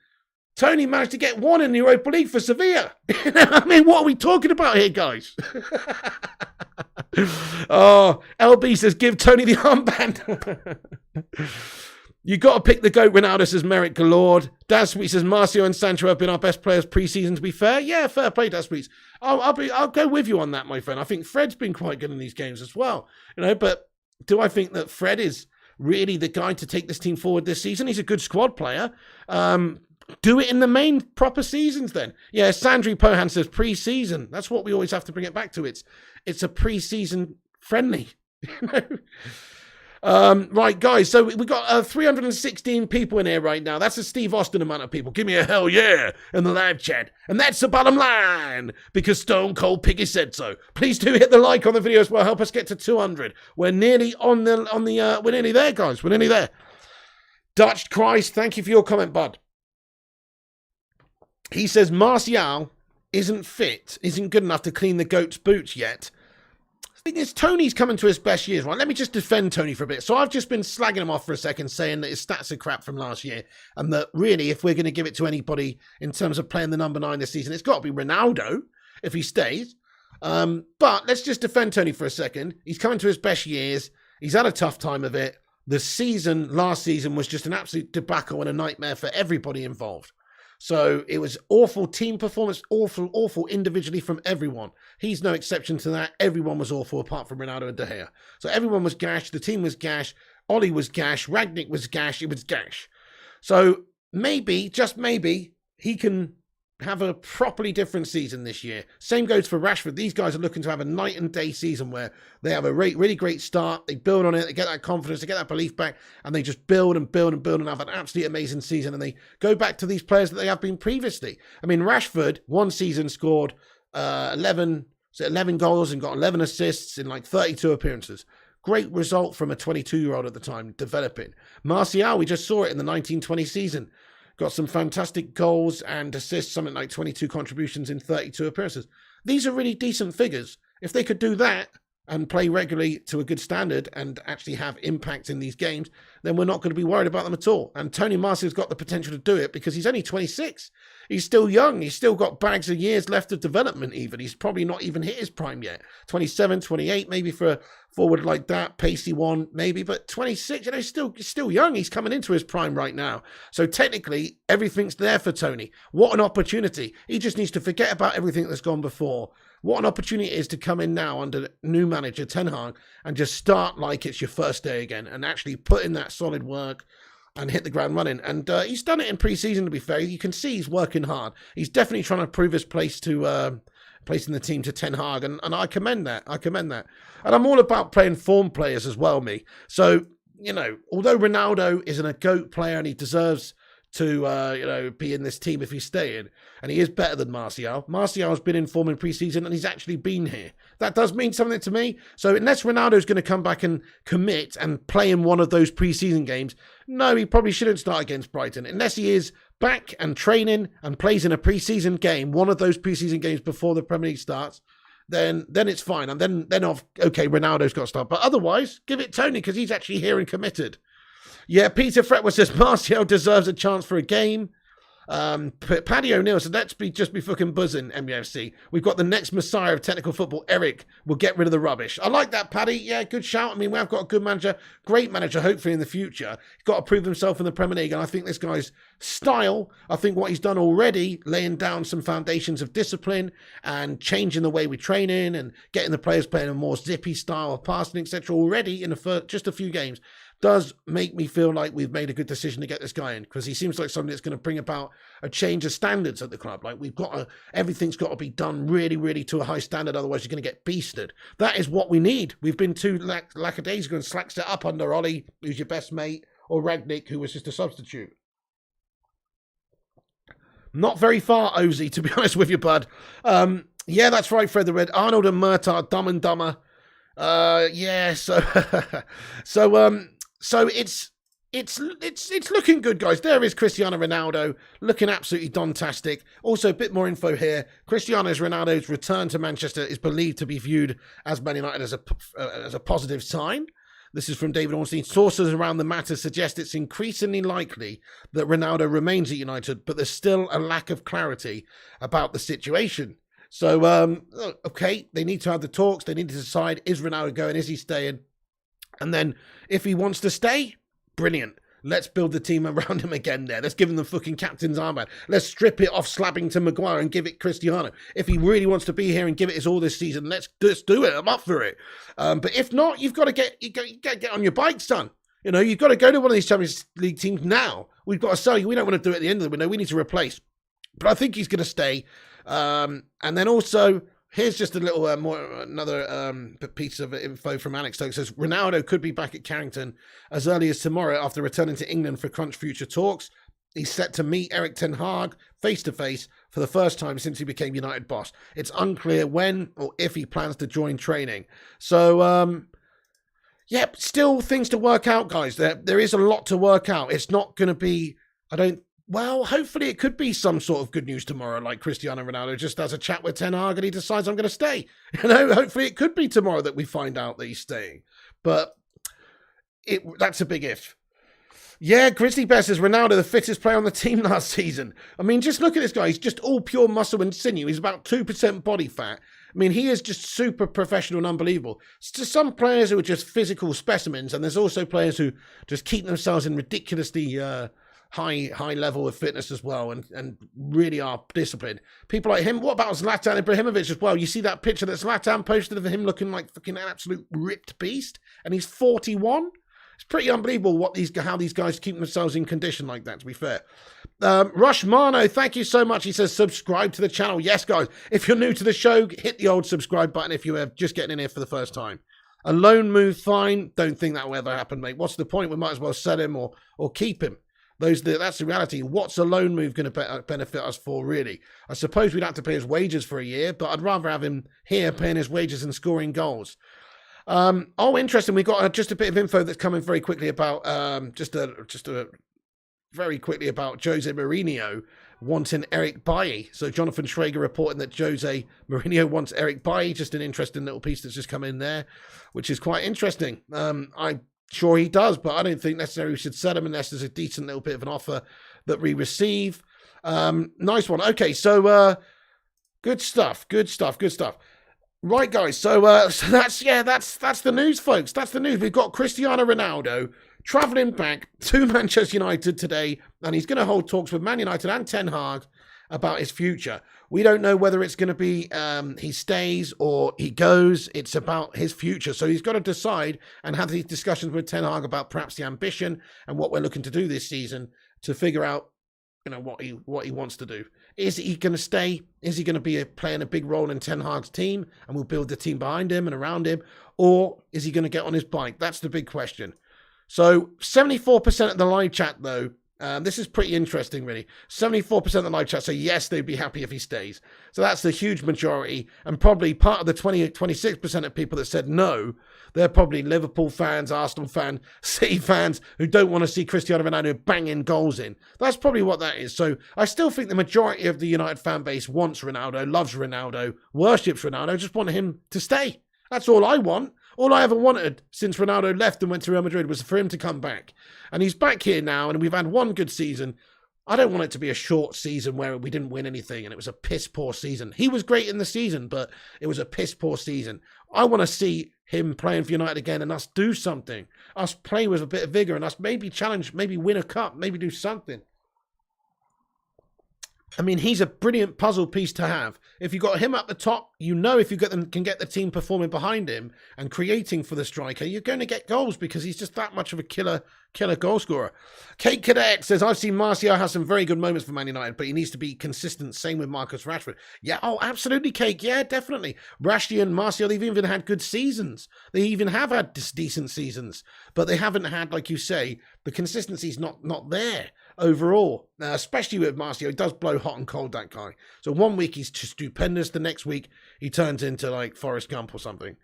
Tony managed to get 1 in the Europa League for Sevilla. I mean, what are we talking about here, guys? Oh, LB says, give Tony the armband. You got to pick the GOAT. Ronaldo says, merit galore. Daz Sweet says, Marcio and Sancho have been our best players pre-season, to be fair. Yeah, fair play, Daz Sweet. I'll go with you on that, my friend. I think Fred's been quite good in these games as well. But do I think that Fred is really the guy to take this team forward this season? He's a good squad player. Do it in the main proper seasons then. Yeah, Sandri Pohan says pre-season. That's what we always have to bring it back to. It's a pre-season friendly. Right, guys, so we've got 316 people in here right now. That's a Steve Austin amount of people. Give me a hell yeah in the live chat. And that's the bottom line, because Stone Cold Piggy said so. Please do hit the like on the video as well. Help us get to 200. We're nearly we're nearly there, guys. We're nearly there. Dutch Christ, thank you for your comment, bud. He says Martial isn't good enough to clean the GOAT's boots yet. The thing is, Tony's coming to his best years, right? Let me just defend Tony for a bit. So I've just been slagging him off for a second, saying that his stats are crap from last year, and that really, if we're going to give it to anybody in terms of playing the number 9 this season, it's got to be Ronaldo if he stays. But let's just defend Tony for a second. He's coming to his best years. He's had a tough time of it. The last season was just an absolute debacle and a nightmare for everybody involved. So it was awful team performance, awful individually from everyone. He's no exception to that. Everyone was awful apart from Ronaldo and De Gea. So everyone was gash. The team was gash. Ollie was gash. Ragnick was gash. It was gash. So maybe, just maybe, he can have a properly different season this year. Same goes for Rashford. These guys are looking to have a night and day season where they have a really great start. They build on it. They get that confidence. They get that belief back. And they just build and build and build and have an absolutely amazing season. And they go back to these players that they have been previously. I mean, Rashford, one season scored 11 goals and got 11 assists in like 32 appearances. Great result from a 22-year-old at the time, developing. Martial, we just saw it in the 1920 season. Got some fantastic goals and assists, something like 22 contributions in 32 appearances. These are really decent figures. If they could do that and play regularly to a good standard and actually have impact in these games, then we're not going to be worried about them at all. And Tony Martial's got the potential to do it because he's only 26. He's still young. He's still got bags of years left of development even. He's probably not even hit his prime yet. 27, 28, maybe for a forward like that. Pacey one, maybe. But 26, he's still young. He's coming into his prime right now. So technically, everything's there for Tony. What an opportunity. He just needs to forget about everything that's gone before. What an opportunity it is to come in now under new manager Ten Hag and just start like it's your first day again and actually put in that solid work and hit the ground running. And he's done it in pre-season, to be fair. You can see he's working hard. He's definitely trying to prove his place to placing the team to Ten Hag, and I commend that. And I'm all about playing form players as well, me. So, although Ronaldo isn't a GOAT player and he deserves to, be in this team if he's staying, and he is better than Martial. Martial's been in form in pre-season and he's actually been here. That does mean something to me. So unless Ronaldo's going to come back and commit and play in one of those pre-season games, no, he probably shouldn't start against Brighton. Unless he is back and training and plays in a pre-season game, one of those pre-season games before the Premier League starts, then it's fine. And then Ronaldo's got to start. But otherwise, give it Tony because he's actually here and committed. Yeah, Peter Fretwood says Martial deserves a chance for a game. Paddy O'Neill said, let's just be fucking buzzing, MUFC. We've got the next messiah of technical football, Eric. We'll get rid of the rubbish. I like that, Paddy. Yeah, good shout. I mean, we've got a good manager, great manager, hopefully in the future. He's got to prove himself in the Premier League, and I think this guy's style, I think what he's done already, laying down some foundations of discipline and changing the way we train in and getting the players playing a more zippy style of passing, etc. already in the first, just a few games, does make me feel like we've made a good decision to get this guy in, because he seems like somebody that's going to bring about a change of standards at the club. Like everything's got to be done really, really to a high standard. Otherwise, you're going to get beasted. That is what we need. We've been too lackadaisical and slacked it up under Ollie, who's your best mate, or Ragnick, who was just a substitute. Not very far, Ozzy, to be honest with you, bud. Yeah, that's right, Fred the Red. Arnold and Murtagh, Dumb and Dumber. Yeah, so it's looking good, guys. There is Cristiano Ronaldo looking absolutely dontastic. Also, a bit more info here. Cristiano Ronaldo's return to Manchester is believed to be viewed as Man United as a positive sign. This is from David Ornstein. Sources around the matter suggest it's increasingly likely that Ronaldo remains at United, but there's still a lack of clarity about the situation. So, okay, they need to have the talks. They need to decide, is Ronaldo going? Is he staying? And then if he wants to stay, brilliant. Let's build the team around him again there. Let's give him the fucking captain's armband. Let's strip it off Slabbington Maguire and give it Cristiano. If he really wants to be here and give it his all this season, let's do it. I'm up for it. But if not, you've got to get on your bike, son. You've got to go to one of these Champions League teams now. We've got to sell you. We don't want to do it at the end of the window. We need to replace. But I think he's going to stay. And then also, here's just a little another piece of info from Alex Stokes. Says Ronaldo could be back at Carrington as early as tomorrow after returning to England for Crunch Future talks. He's set to meet Eric Ten Hag face-to-face for the first time since he became United boss. It's unclear when or if he plans to join training. So, still things to work out, guys. There is a lot to work out. It's not going to be, well, hopefully it could be some sort of good news tomorrow, like Cristiano Ronaldo just has a chat with Ten Hag and he decides I'm going to stay. Hopefully it could be tomorrow that we find out that he's staying. But that's a big if. Yeah, Grizzly Bear says Ronaldo, the fittest player on the team last season. I mean, just look at this guy. He's just all pure muscle and sinew. He's about 2% body fat. I mean, he is just super professional and unbelievable. To some players who are just physical specimens, and there's also players who just keep themselves in ridiculously high level of fitness as well, and really are disciplined. People like him. What about Zlatan Ibrahimovic as well? You see that picture that Zlatan posted of him looking like fucking an absolute ripped beast, and he's 41. It's pretty unbelievable how these guys keep themselves in condition like that, to be fair. Rush Mano, thank you so much. He says, subscribe to the channel. Yes, guys, if you're new to the show, hit the old subscribe button if you're just getting in here for the first time. A loan move, fine. Don't think that will ever happen, mate. What's the point? We might as well sell him or keep him. That's the reality. What's a loan move going to benefit us for, really? I suppose we'd have to pay his wages for a year, but I'd rather have him here paying his wages and scoring goals. Interesting. We've got just a bit of info that's coming very quickly about very quickly about Jose Mourinho wanting Eric Bailly. So Jonathan Schrager reporting that Jose Mourinho wants Eric Bailly. Just an interesting little piece that's just come in there, which is quite interesting. I'm sure he does, but I don't think necessarily we should sell him unless there's a decent little bit of an offer that we receive. Nice one. Okay, so good stuff. Right, guys. So that's the news, folks. That's the news. We've got Cristiano Ronaldo travelling back to Manchester United today, and he's going to hold talks with Man United and Ten Hag about his future. We don't know whether it's going to be he stays or he goes. It's about his future. So he's got to decide and have these discussions with Ten Hag about perhaps the ambition and what we're looking to do this season to figure out, what he wants to do. Is he going to stay? Is he going to be playing a big role in Ten Hag's team and we'll build the team behind him and around him? Or is he going to get on his bike? That's the big question. So 74% of the live chat, though, this is pretty interesting, really. 74% of the live chat say yes, they'd be happy if he stays. So that's the huge majority. And probably part of the 26% of people that said no, they're probably Liverpool fans, Arsenal fans, City fans who don't want to see Cristiano Ronaldo banging goals in. That's probably what that is. So I still think the majority of the United fan base wants Ronaldo, loves Ronaldo, worships Ronaldo, just want him to stay. That's all I want. All I ever wanted since Ronaldo left and went to Real Madrid was for him to come back. And he's back here now, and we've had one good season. I don't want it to be a short season where we didn't win anything and it was a piss-poor season. He was great in the season, but it was a piss-poor season. I want to see him playing for United again and us do something. Us play with a bit of vigour and us maybe challenge, maybe win a cup, maybe do something. I mean, he's a brilliant puzzle piece to have. If you got him up the top, if you can get the team performing behind him and creating for the striker, you're going to get goals because he's just that much of a killer goal scorer. Kate Cadet says, I've seen Martial has some very good moments for Man United, but he needs to be consistent. Same with Marcus Rashford. Yeah, absolutely, Kate. Yeah, definitely. Rashford and Martial, they've even had good seasons. They even have had decent seasons, but they haven't had, like you say, the consistency's not there overall, especially with Martial. He does blow hot and cold, that guy. So one week he's just stupendous. The next week he turns into like Forrest Gump or something.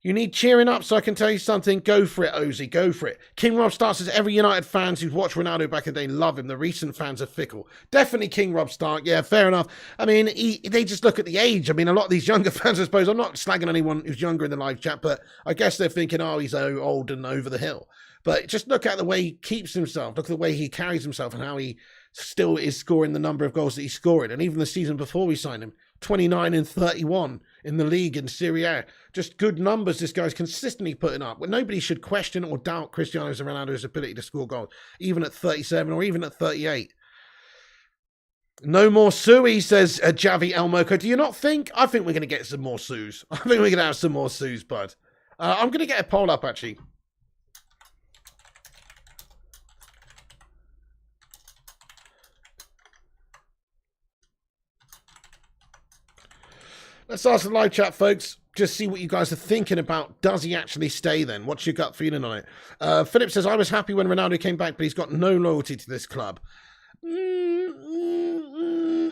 You need cheering up, so I can tell you something. Go for it, Ozzy. Go for it. King Rob Stark says, every United fans who've watched Ronaldo back in the day love him. The recent fans are fickle. Definitely King Rob Stark. Yeah, fair enough. I mean, they just look at the age. I mean, a lot of these younger fans, I suppose, I'm not slagging anyone who's younger in the live chat, but I guess they're thinking, he's so old and over the hill. But just look at the way he keeps himself. Look at the way he carries himself and how he still is scoring the number of goals that he's scoring. And even the season before we signed him, 29 and 31 in the league in Serie A. Just good numbers this guy's consistently putting up. But nobody should question or doubt Cristiano Ronaldo's ability to score goals, even at 37 or even at 38. No more Sui, says Javi Elmoco. Do you not think? I think we're going to get some more Sues. I think we're going to have some more Sues, bud. I'm going to get a poll up, actually. Let's ask the live chat, folks. Just see what you guys are thinking about. Does he actually stay then? What's your gut feeling on it? Philip says, I was happy when Ronaldo came back, but he's got no loyalty to this club.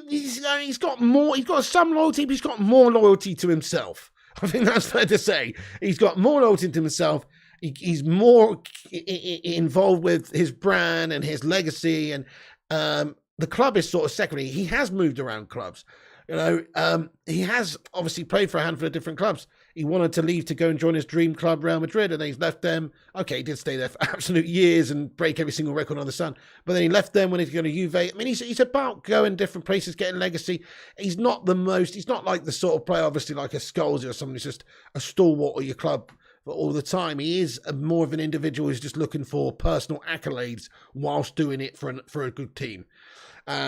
He's got more. He's got some loyalty, but he's got more loyalty to himself. I think that's fair to say. He's got more loyalty to himself. He's more involved with his brand and his legacy. And the club is sort of secondary. He has moved around clubs. He has obviously played for a handful of different clubs. He wanted to leave to go and join his dream club, Real Madrid, and then he's left them. Okay, he did stay there for absolute years and break every single record under the sun. But then he left them when he's going to Juve. I mean, he's about going different places, getting legacy. He's not like the sort of player, obviously, like a Scholes or someone who's just a stalwart of your club for all the time. He is more of an individual who's just looking for personal accolades whilst doing it for a good team.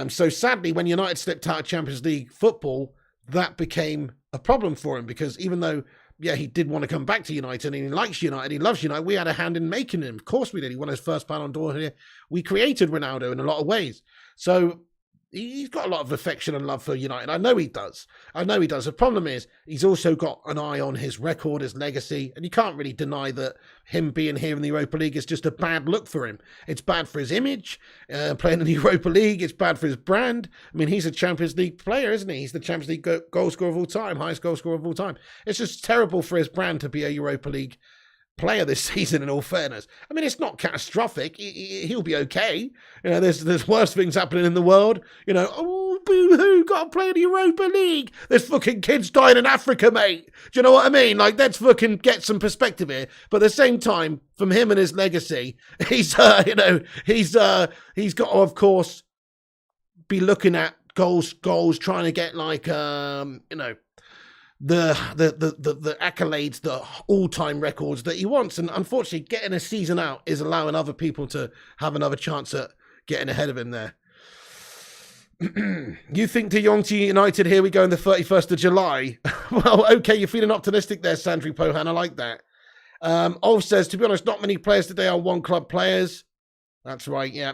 So sadly, when United slipped out of Champions League football, that became a problem for him because even though, he did want to come back to United and he likes United, he loves United, we had a hand in making him. Of course we did. He won his first Ballon d'Or here. We created Ronaldo in a lot of ways. So he's got a lot of affection and love for United. I know he does. The problem is he's also got an eye on his record, his legacy, and you can't really deny that him being here in the Europa League is just a bad look for him. It's bad for his image, playing in the Europa League. It's bad for his brand. I mean, he's a Champions League player, isn't he? He's the Champions League goal scorer of all time, highest goal scorer of all time. It's just terrible for his brand to be a Europa League player this season, in all fairness. I mean, it's not catastrophic. He'll be okay. There's worse things happening in the world. Boo-hoo, got to play in the Europa League. There's fucking kids dying in Africa, mate. Do you know what I mean? Like, let's fucking get some perspective here. But at the same time, from him and his legacy, he's got to, of course, be looking at goals, trying to get like, the accolades, the all-time records that he wants. And unfortunately, getting a season out is allowing other people to have another chance at getting ahead of him there. You think De Jong to United, here we go, in the 31st of July. Well, okay, you're feeling optimistic there, Sandri Pohan. I like that. Ulf says, to be honest, not many players today are one-club players. That's right, yeah.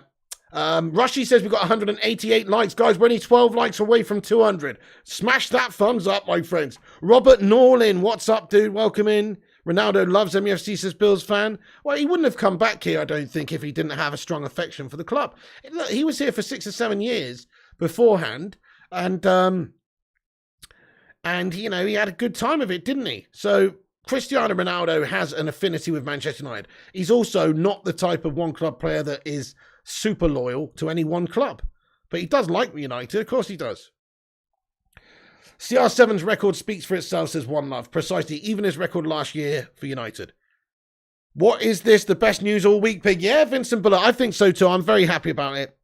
Rushy says we've got 188 likes. Guys, we're only 12 likes away from 200. Smash that thumbs up, my friends. Robert Norlin, what's up, dude? Welcome in. Ronaldo loves MUFC, says Bills fan. Well, he wouldn't have come back here, I don't think, if he didn't have a strong affection for the club. Look, he was here for 6 or 7 years beforehand, and you know, he had a good time of it, didn't he? So Cristiano Ronaldo has an affinity with Manchester United. He's also not the type of one-club player that is super loyal to any one club. But he does like United. Of course he does. CR7's record speaks for itself, says One Love. Precisely. Even his record last year for United. What is this? The best news all week, Pig? Yeah, Vincent Buller. I think so too. I'm very happy about it.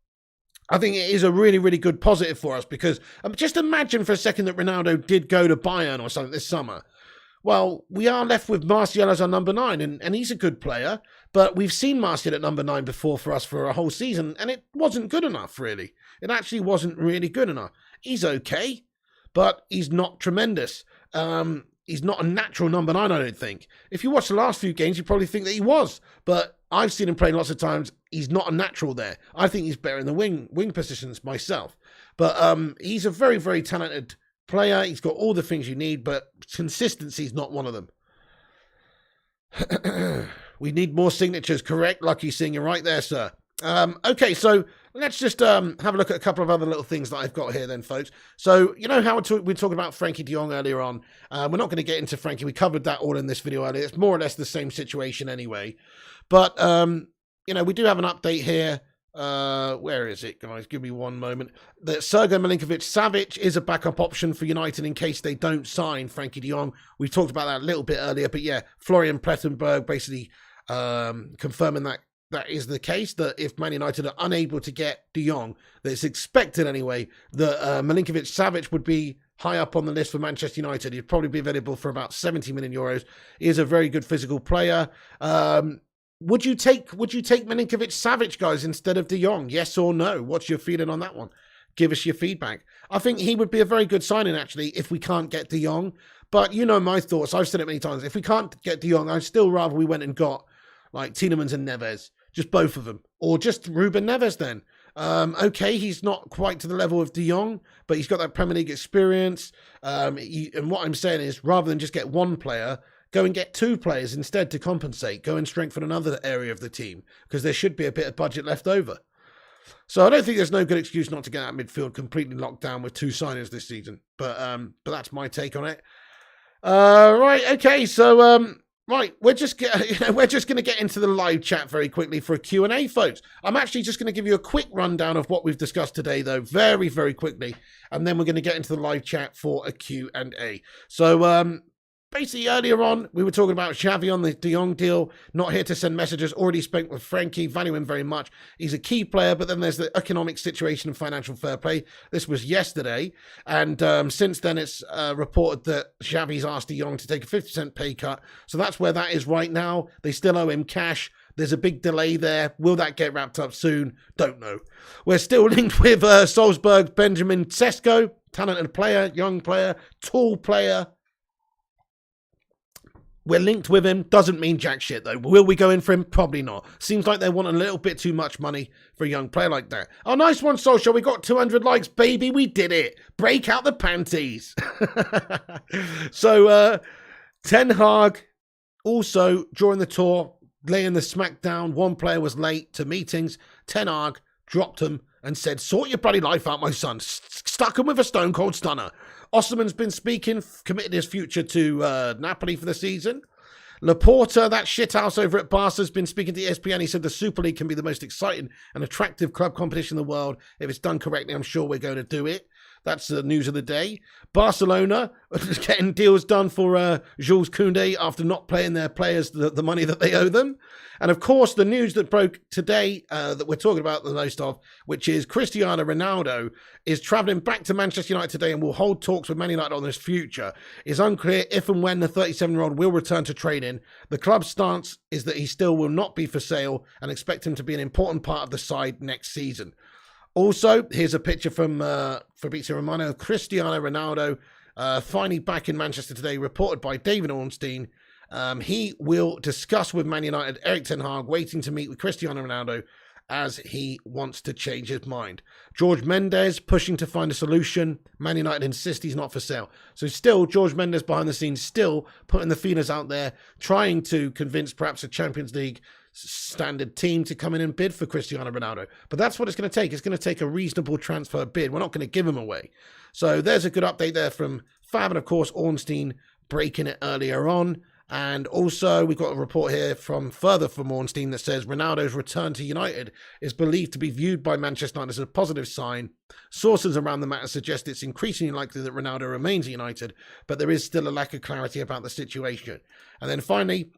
I think it is a really, really good positive for us because just imagine for a second that Ronaldo did go to Bayern or something this summer. Well, we are left with Martial as our number 9, and he's a good player, but we've seen Martial at number 9 before for us for a whole season, and it wasn't good enough, really. It actually wasn't really good enough. He's okay, but he's not tremendous. He's not a natural number 9, I don't think. If you watch the last few games, you probably think that he was, but I've seen him playing lots of times. He's not a natural there. I think he's better in the wing positions myself, but he's a very, very talented player. He's got all the things you need, but consistency is not one of them. We need more signatures, correct? Lucky Singh, you're right there, sir. Okay, so let's just have a look at a couple of other little things that I've got here then, folks. So, you know how we were talking about Frankie de Jong earlier on. We're not going to get into Frankie. We covered that all in this video earlier. It's more or less the same situation anyway. But, you know, we do have an update here. Where is it, guys? Give me one moment. That Sergej Milinkovic-Savic is a backup option for United in case they don't sign Frankie de Jong. We talked about that a little bit earlier, but yeah, Florian Plettenberg basically confirming that is the case, that if Man United are unable to get de Jong, that it's expected anyway, that Milinkovic-Savic would be high up on the list for Manchester United. He'd probably be available for about 70 million euros. He is a very good physical player. Would you take Milinkovic-Savic, guys, instead of de Jong? Yes or no? What's your feeling on that one? Give us your feedback. I think he would be a very good signing, actually, if we can't get de Jong. But you know my thoughts. I've said it many times. If we can't get de Jong, I'd still rather we went and got like Tielemans and Neves. Just both of them. Or just Ruben Neves then. Okay, he's not quite to the level of de Jong, but he's got that Premier League experience. And what I'm saying is, rather than just get one player, go and get 2 players instead to compensate. Go and strengthen another area of the team, because there should be a bit of budget left over. So I don't think there's no good excuse not to get that midfield completely locked down with 2 signings this season. But that's my take on it. Right, okay, so right, we're just going to get into the live chat very quickly for a Q&A, folks. I'm actually just going to give you a quick rundown of what we've discussed today, though, very, very quickly, and then we're going to get into the live chat for a Q&A. So basically, earlier on, we were talking about Xavi on the de Jong deal. Not here to send messages. Already spent with Frankie. Value him very much. He's a key player, but then there's the economic situation and financial fair play. This was yesterday. And since then, it's reported that Xavi's asked de Jong to take a 50% pay cut. So that's where that is right now. They still owe him cash. There's a big delay there. Will that get wrapped up soon? Don't know. We're still linked with Salzburg's Benjamin Sesko. Talented player, young player, tall player. We're linked with him. Doesn't mean jack shit, though. Will we go in for him? Probably not. Seems like they want a little bit too much money for a young player like that. Oh, nice one, Social. We got 200 likes, baby. We did it. Break out the panties. So, Ten Hag also, during the tour, laying the smack down. One player was late to meetings. Ten Hag dropped him and said, sort your bloody life out, my son. Stuck him with a stone cold stunner. Osserman's been speaking, committed his future to Napoli for the season. Laporta, that shithouse over at Barca, has been speaking to ESPN. He said the Super League can be the most exciting and attractive club competition in the world. If it's done correctly, I'm sure we're going to do it. That's the news of the day. Barcelona getting deals done for Jules Koundé after not paying their players the money that they owe them. And of course, the news that broke today that we're talking about the most of, which is Cristiano Ronaldo is travelling back to Manchester United today and will hold talks with Man United on his future. It's unclear if and when the 37-year-old will return to training. The club's stance is that he still will not be for sale and expect him to be an important part of the side next season. Also, here's a picture from Fabrizio Romano of Cristiano Ronaldo finally back in Manchester today, reported by David Ornstein. He will discuss with Man United Erik ten Hag, waiting to meet with Cristiano Ronaldo as he wants to change his mind. George Mendes pushing to find a solution. Man United insist he's not for sale. So still, George Mendes behind the scenes, still putting the feelers out there, trying to convince perhaps a Champions League standard team to come in and bid for Cristiano Ronaldo. But that's what it's going to take. It's going to take a reasonable transfer bid. We're not going to give him away. So there's a good update there from Fab, and of course Ornstein breaking it earlier on. And also we've got a report here from Ornstein that says Ronaldo's return to United is believed to be viewed by Manchester United as a positive sign. Sources around the matter suggest it's increasingly likely that Ronaldo remains at United, but there is still a lack of clarity about the situation. And then finally,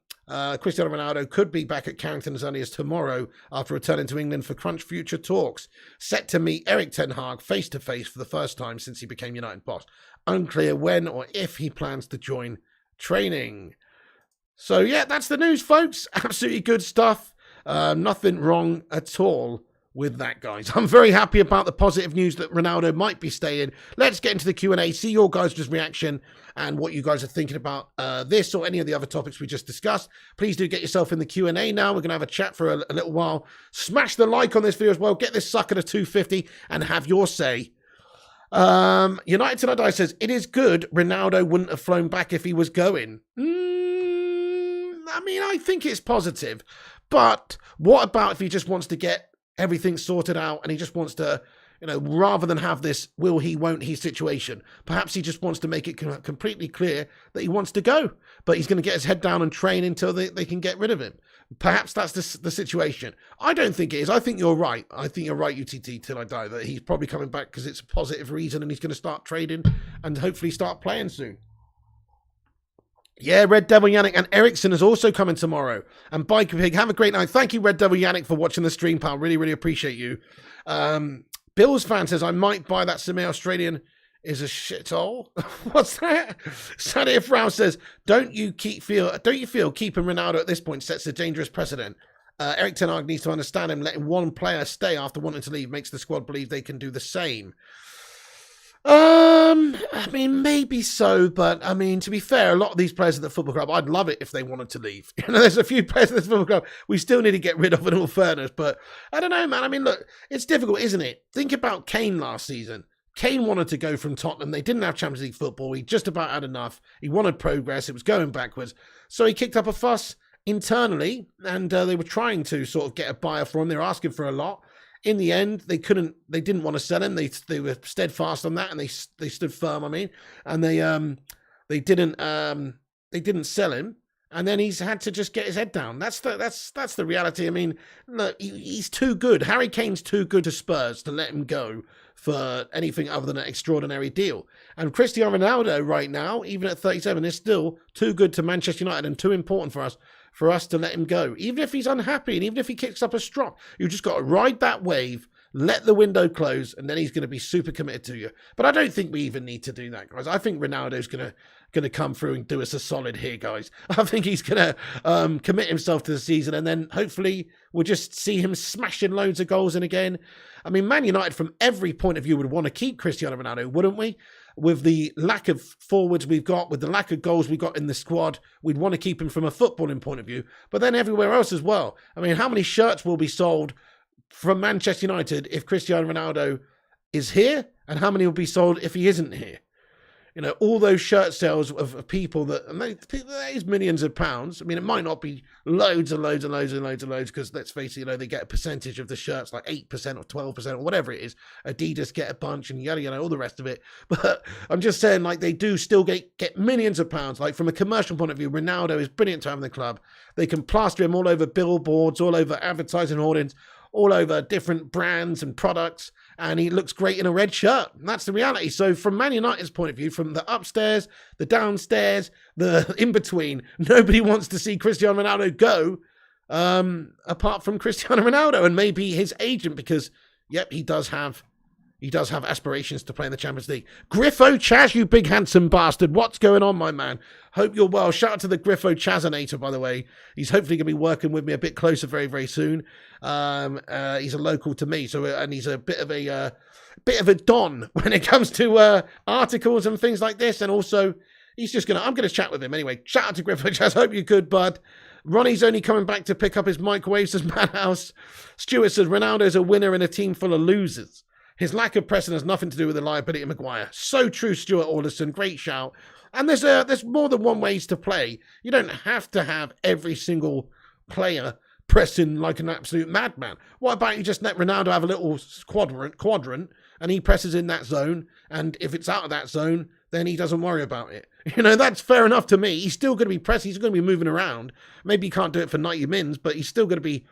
Cristiano Ronaldo could be back at Carrington as early as tomorrow after returning to England for Crunch Future talks, set to meet Erik ten Hag face-to-face for the first time since he became United boss. Unclear when or if he plans to join training. So yeah, that's the news, folks. Absolutely good stuff. Nothing wrong at all with that, guys. I'm very happy about the positive news that Ronaldo might be staying. Let's get into the Q&A, see your guys' reaction and what you guys are thinking about this or any of the other topics we just discussed. Please do get yourself in the Q&A now. We're going to have a chat for a little while. Smash the like on this video as well. Get this sucker to 250 and have your say. United Tonight says, it is good Ronaldo wouldn't have flown back if he was going. I mean, I think it's positive, but what about if he just wants to get everything sorted out and he just wants to, rather than have this will he, won't he situation, perhaps he just wants to make it completely clear that he wants to go, but he's going to get his head down and train until they can get rid of him. Perhaps that's the situation. I don't think it is. I think you're right. I think you're right, UTT, till I die, that he's probably coming back because it's a positive reason and he's going to start trading and hopefully start playing soon. Yeah, Red Devil Yannick and Ericsson is also coming tomorrow. And Biker Pig, have a great night. Thank you, Red Devil Yannick, for watching the stream, pal. Really, really appreciate you. Bills fan says, I might buy that semi Australian is a shithole. What's that? Sadia Frown says, don't you feel keeping Ronaldo at this point sets a dangerous precedent? Erik ten Hag needs to understand him. Letting one player stay after wanting to leave makes the squad believe they can do the same. I mean, maybe so, but I mean, to be fair, a lot of these players at the football club, I'd love it if they wanted to leave. There's a few players at this football club we still need to get rid of in all fairness, but I don't know, man. I mean, look, it's difficult, isn't it? Think about Kane last season. Kane wanted to go from Tottenham. They didn't have Champions League football. He just about had enough. He wanted progress. It was going backwards. So he kicked up a fuss internally, and they were trying to sort of get a buyer for him. They were asking for a lot. In the end, they didn't want to sell him. They were steadfast on that, and they stood firm. I mean, and they didn't sell him, and then he's had to just get his head down. That's the reality. I mean, look, he's too good. Harry Kane's too good to Spurs to let him go for anything other than an extraordinary deal. And Cristiano Ronaldo right now, even at 37, is still too good to Manchester United and too important for us to let him go. Even if he's unhappy and even if he kicks up a strop, you just got to ride that wave, let the window close, and then he's going to be super committed to you. But I don't think we even need to do that, guys. I think Ronaldo's going to come through and do us a solid here, guys. I think he's going to commit himself to the season, and then hopefully we'll just see him smashing loads of goals in again. I mean, Man United, from every point of view, would want to keep Cristiano Ronaldo, wouldn't we? With the lack of forwards we've got, with the lack of goals we've got in the squad, we'd want to keep him from a footballing point of view, but then everywhere else as well. I mean, how many shirts will be sold from Manchester United if Cristiano Ronaldo is here, and how many will be sold if he isn't here? All those shirt sales of people that is millions of pounds. I mean, it might not be loads and loads and loads and loads and loads, because let's face it, they get a percentage of the shirts, like 8% or 12% or whatever it is. Adidas get a bunch and yada, all the rest of it. But I'm just saying, like, they do still get millions of pounds. Like, from a commercial point of view, Ronaldo is brilliant to have in the club. They can plaster him all over billboards, all over advertising hoardings, all over different brands and products. and he looks great in a red shirt. And that's the reality. So from Man United's point of view, from the upstairs, the downstairs, the in-between, nobody wants to see Cristiano Ronaldo go, apart from Cristiano Ronaldo and maybe his agent, because, yep, he does have aspirations to play in the Champions League. Griffo Chaz, you big handsome bastard. What's going on, my man? Hope you're well. Shout out to the Griffo Chazinator, by the way. He's hopefully going to be working with me a bit closer very, very soon. He's a local to me, and he's a bit of a don when it comes to articles and things like this. And also, I'm going to chat with him anyway. Shout out to Griffo Chaz. Hope you're good, bud. Ronnie's only coming back to pick up his microwave, says Madhouse. Stuart says Ronaldo's a winner in a team full of losers. His lack of pressing has nothing to do with the liability of Maguire. So true, Stuart Alderson. Great shout. And there's more than one ways to play. You don't have to have every single player pressing like an absolute madman. What about you just let Ronaldo have a little quadrant and he presses in that zone, and if it's out of that zone, then he doesn't worry about it. That's fair enough to me. He's still going to be pressing. He's going to be moving around. Maybe he can't do it for 90 mins, but he's still going to be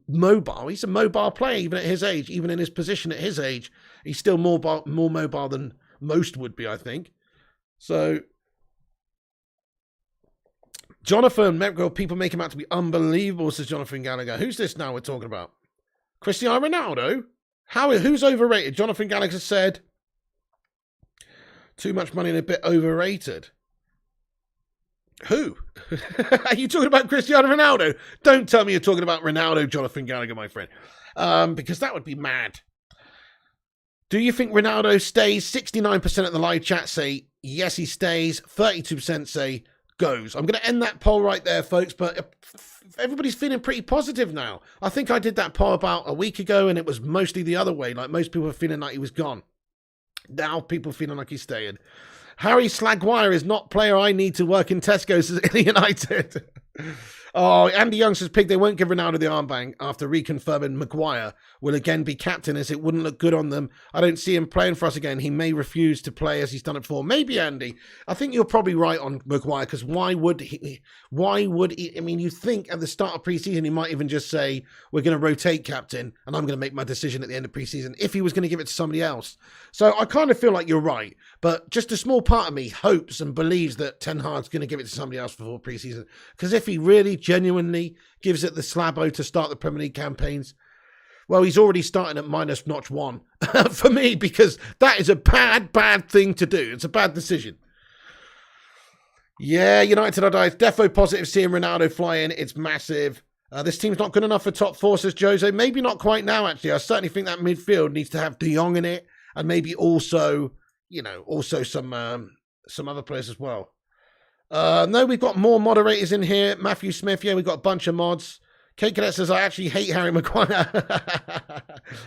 mobile. He's a mobile player even at his age, even in his position at his age. He's still more mobile than most would be, I think. So, Jonathan Metcalf, people make him out to be unbelievable, says Jonathan Gallagher. Who's this now we're talking about? Cristiano Ronaldo? Who's overrated? Jonathan Gallagher said, too much money and a bit overrated. Who? Are you talking about Cristiano Ronaldo? Don't tell me you're talking about Ronaldo, Jonathan Gallagher, my friend. Because that would be mad. Do you think Ronaldo stays? 69% of the live chat say yes, he stays. 32% say goes. I'm going to end that poll right there, folks. But everybody's feeling pretty positive now. I think I did that poll about a week ago, and it was mostly the other way. Like, most people were feeling like he was gone. Now people feeling like he's staying. Harry Slagwire is not player I need to work in Tesco's in United. Oh, Andy Young says, Pig, they won't give Ronaldo the armband after reconfirming Maguire will again be captain, as it wouldn't look good on them. I don't see him playing for us again. He may refuse to play as he's done it before. Maybe, Andy. I think you're probably right on Maguire, because why would he? I mean, you think at the start of pre-season he might even just say, we're going to rotate captain and I'm going to make my decision at the end of pre-season, if he was going to give it to somebody else. So I kind of feel like you're right, but just a small part of me hopes and believes that Ten Hag's going to give it to somebody else before pre-season, because if he really genuinely gives it the slabbo to start the Premier League campaigns, well, he's already starting at minus notch one for me, because that is a bad thing to do. It's a bad decision. Yeah, United are it's defo positive seeing Ronaldo fly in. It's massive. This team's not good enough for top four, says Jose. Maybe not quite now, actually. I certainly think that midfield needs to have De Jong in it, and maybe also, some other players as well. No, we've got more moderators in here. Matthew Smith, yeah, we've got a bunch of mods. Kate Cadet says, I actually hate Harry Maguire.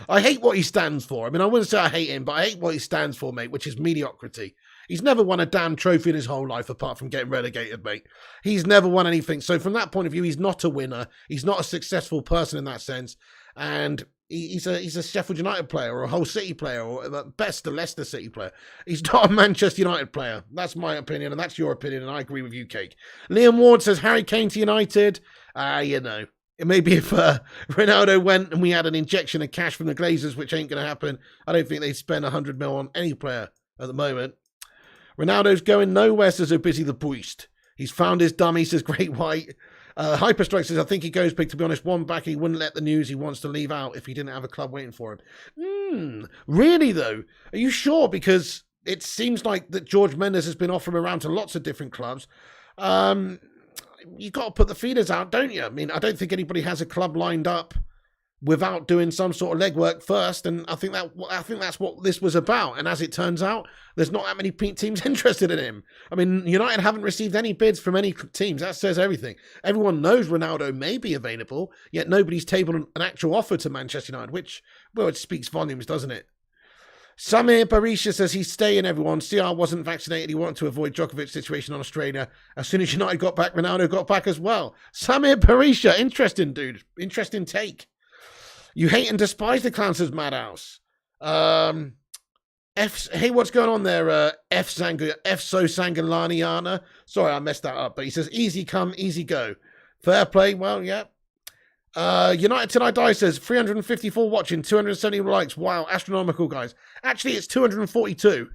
I hate what he stands for. I mean, I wouldn't say I hate him, but I hate what he stands for, mate, which is mediocrity. He's never won a damn trophy in his whole life apart from getting relegated, mate. He's never won anything. So from that point of view, he's not a winner. He's not a successful person in that sense. And he's a Sheffield United player, or a Hull City player, or at best a Leicester City player. He's not a Manchester United player. That's my opinion, and that's your opinion, and I agree with you, Cake. Liam Ward says, Harry Kane to United. It may be if Ronaldo went and we had an injection of cash from the Glazers, which ain't going to happen. I don't think they'd spend 100 mil on any player at the moment. Ronaldo's going nowhere, says so busy the Beast. He's found his dummy, says Great White. Hyperstrike says, I think he goes big. To be honest, one back, he wouldn't let the news he wants to leave out if he didn't have a club waiting for him. Really, though? Are you sure? Because it seems like that George Mendes has been offering around to lots of different clubs. You got to put the feelers out, don't you? I mean, I don't think anybody has a club lined up without doing some sort of legwork first, and I think that's what this was about. And as it turns out, there's not that many teams interested in him. I mean, United haven't received any bids from any teams. That says everything. Everyone knows Ronaldo may be available, yet nobody's tabled an actual offer to Manchester United, which, well, it speaks volumes, doesn't it? Samir Barisha says he's staying, everyone. CR wasn't vaccinated. He wanted to avoid Djokovic's situation on Australia. As soon as United got back, Ronaldo got back as well. Samir Barisha, interesting dude. Interesting take. You hate and despise the clown, says Madhouse. Hey, what's going on there? F So Sangalaniana. Sorry, I messed that up. But he says, easy come, easy go. Fair play. Well, yeah. United Till I Die says 354 watching, 270 likes. Wow, astronomical, guys. Actually, it's 242.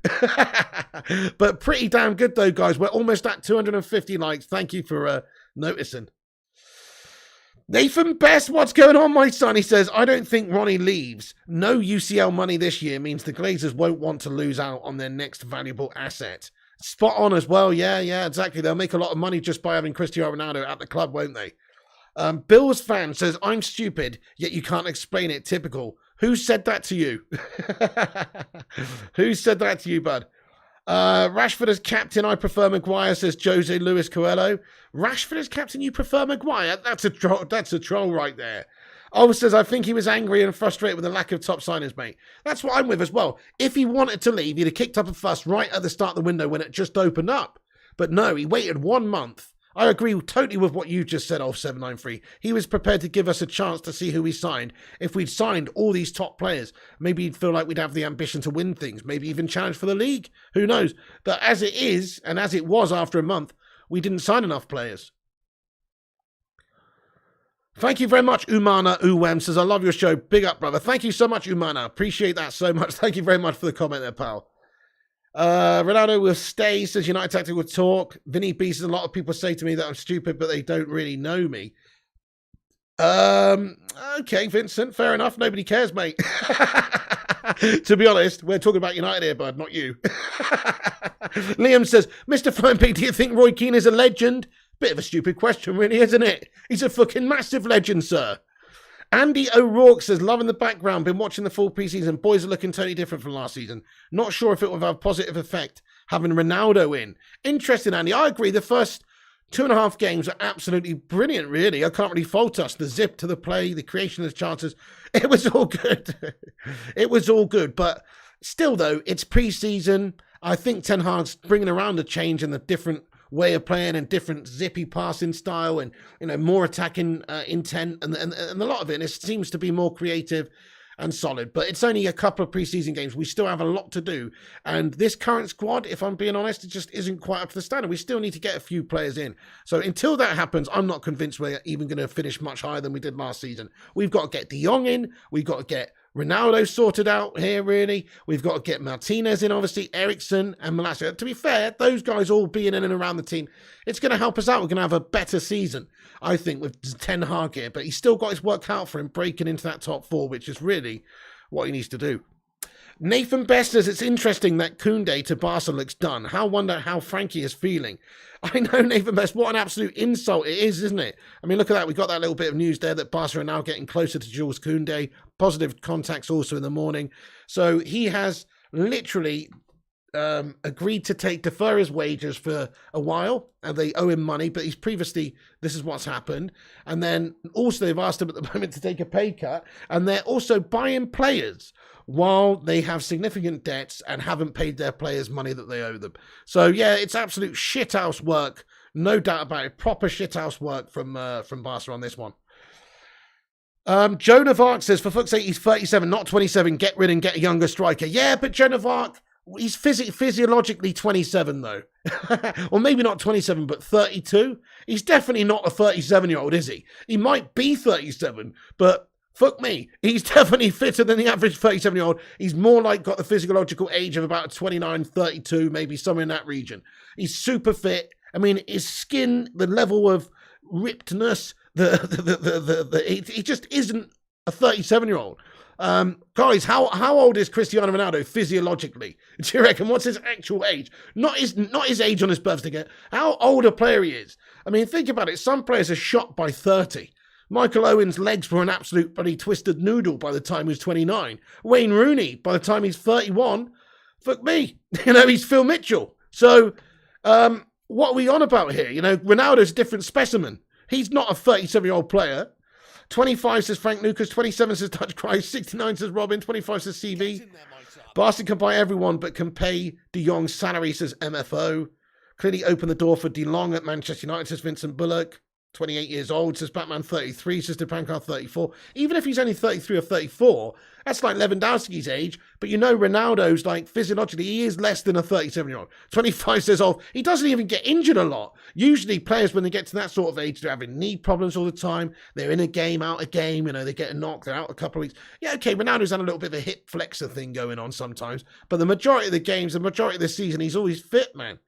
But pretty damn good, though, guys. We're almost at 250 likes. Thank you for noticing. Nathan Best, what's going on, my son? He says, I don't think Ronnie leaves. No UCL money this year means the Glazers won't want to lose out on their next valuable asset. Spot on as well. Yeah, exactly. They'll make a lot of money just by having Cristiano Ronaldo at the club, won't they? Bill's fan says, I'm stupid, yet you can't explain it. Typical. Who said that to you? Who said that to you, bud? Rashford as captain, I prefer Maguire, says Jose Luis Coelho. Rashford as captain, you prefer Maguire? That's a troll right there. Oh, says, I think he was angry and frustrated with the lack of top signings, mate. That's what I'm with as well. If he wanted to leave, he'd have kicked up a fuss right at the start of the window when it just opened up. But no, he waited 1 month. I agree totally with what you just said, off 793. He was prepared to give us a chance to see who we signed. If we'd signed all these top players, maybe he'd feel like we'd have the ambition to win things, maybe even challenge for the league. Who knows? But as it is, and as it was after a month, we didn't sign enough players. Thank you very much, Umana Uwem says, I love your show. Big up, brother. Thank you so much, Umana. Appreciate that so much. Thank you very much for the comment there, pal. Ronaldo will stay, says United Tactic will talk. Vinny B says, a lot of people say to me that I'm stupid, but they don't really know me. Okay, Vincent, fair enough. Nobody cares, mate. To be honest, we're talking about United here, bud, not you. Liam says, Mr. Flying Pig, do you think Roy Keane is a legend? Bit of a stupid question, really, isn't it? He's a fucking massive legend, sir. Andy O'Rourke says, love in the background, been watching the full preseason. Boys are looking totally different from last season. Not sure if it will have a positive effect having Ronaldo in. Interesting, Andy. I agree. The first 2.5 games are absolutely brilliant, really. I can't really fault us. The zip to the play, the creation of the chances. It was all good. It was all good. But still, though, it's preseason. I think Ten Hag's bringing around a change in the different way of playing and different zippy passing style and, you know, more attacking intent and a lot of it seems to be more creative and solid. But it's only a couple of preseason games. We still have a lot to do. And this current squad, if I'm being honest, it just isn't quite up to the standard. We still need to get a few players in. So until that happens, I'm not convinced we're even going to finish much higher than we did last season. We've got to get De Jong in. We've got to get Ronaldo sorted out here, really. We've got to get Martinez in, obviously, Eriksen and Malacia. To be fair, those guys all being in and around the team, it's going to help us out. We're going to have a better season, I think, with Ten Hag here. But he's still got his work out for him, breaking into that top 4, which is really what he needs to do. Nathan Best says, it's interesting that Koundé to Barca looks done. Wonder how Frankie is feeling. I know, Nathan Best, what an absolute insult it is, isn't it? I mean, look at that. We got that little bit of news there that Barca are now getting closer to Jules Koundé. Positive contacts also in the morning. So he has literally agreed to defer his wages for a while, and they owe him money, but he's previously, this is what's happened. And then also they've asked him at the moment to take a pay cut, and they're also buying players while they have significant debts and haven't paid their players money that they owe them. So yeah, it's absolute shithouse work, no doubt about it. Proper shithouse work from Barca on this one. Joan of Arc says, for fuck's sake, he's 37, not 27. Get rid and get a younger striker. Yeah, but Joan of Arc, he's physiologically 27, though. Or maybe not 27, but 32. He's definitely not a 37-year-old, is he? He might be 37, but fuck me, he's definitely fitter than the average 37-year-old. He's more like got the physiological age of about 29, 32, maybe somewhere in that region. He's super fit. I mean, his skin, the level of rippedness, he just isn't a 37-year-old. Guys, how old is Cristiano Ronaldo physiologically? Do you reckon? What's his actual age? Not his age on his birth certificate. How old a player he is. I mean, think about it. Some players are shot by 30. Michael Owen's legs were an absolute bloody twisted noodle by the time he was 29. Wayne Rooney, by the time he's 31, fuck me. You know, he's Phil Mitchell. So, what are we on about here? You know, Ronaldo's a different specimen. He's not a 37-year-old player. 25 says Frank Lucas, 27 says Dutch Christ, 69 says Robin, 25 says CV. Barca can buy everyone but can pay De Jong's salary, says MFO. Clearly open the door for De Long at Manchester United, says Vincent Bullock. 28 years old, says Batman 33, says Depankar 34. Even if he's only 33 or 34, that's like Lewandowski's age. But you know Ronaldo's like physiologically, he is less than a 37-year-old. 25 says, oh, he doesn't even get injured a lot. Usually players, when they get to that sort of age, they're having knee problems all the time. They're in a game, out a game, you know, they get a knock, they're out a couple of weeks. Yeah, okay, Ronaldo's had a little bit of a hip flexor thing going on sometimes. But the majority of the games, the majority of the season, he's always fit, man.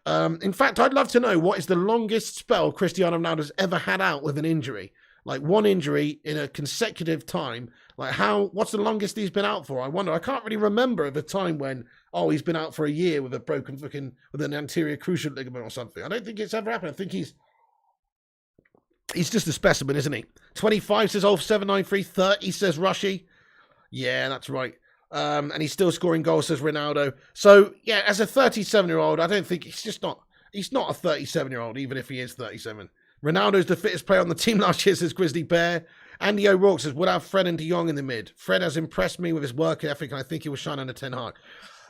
In fact, I'd love to know what is the longest spell Cristiano Ronaldo's ever had out with an injury. Like one injury in a consecutive time. Like what's the longest he's been out for? I wonder. I can't really remember of a time when, he's been out for a year with a broken with an anterior cruciate ligament or something. I don't think it's ever happened. I think he's just a specimen, isn't he? 25 says 793, 30 says Rushy. Yeah, that's right. And he's still scoring goals, says Ronaldo. So, yeah, as a 37-year-old, I don't think he's not a 37-year-old, even if he is 37. Ronaldo's the fittest player on the team last year, says Grizzly Bear. Andy O'Rourke says, would have Fred and De Jong in the mid. Fred has impressed me with his work ethic, and I think he will shine under Ten Hag.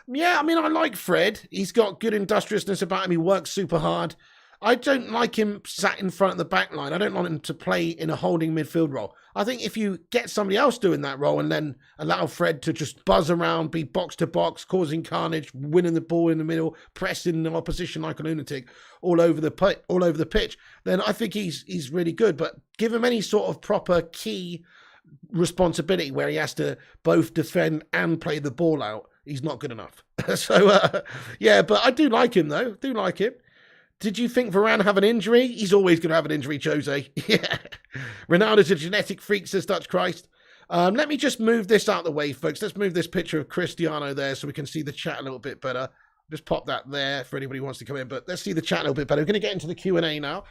Yeah, I mean, I like Fred. He's got good industriousness about him. He works super hard. I don't like him sat in front of the back line. I don't want him to play in a holding midfield role. I think if you get somebody else doing that role and then allow Fred to just buzz around, be box to box, causing carnage, winning the ball in the middle, pressing the opposition like a lunatic all over the pitch, then I think he's really good. But give him any sort of proper key responsibility where he has to both defend and play the ball out, he's not good enough. So, yeah, but I do like him, though. Do like him. Did you think Varane have an injury? He's always going to have an injury, Jose. Yeah. Ronaldo's a genetic freak, says Dutch Christ. Let me just move this out of the way, folks. Let's move this picture of Cristiano there so we can see the chat a little bit better. Just pop that there for anybody who wants to come in. But let's see the chat a little bit better. We're going to get into the Q&A now.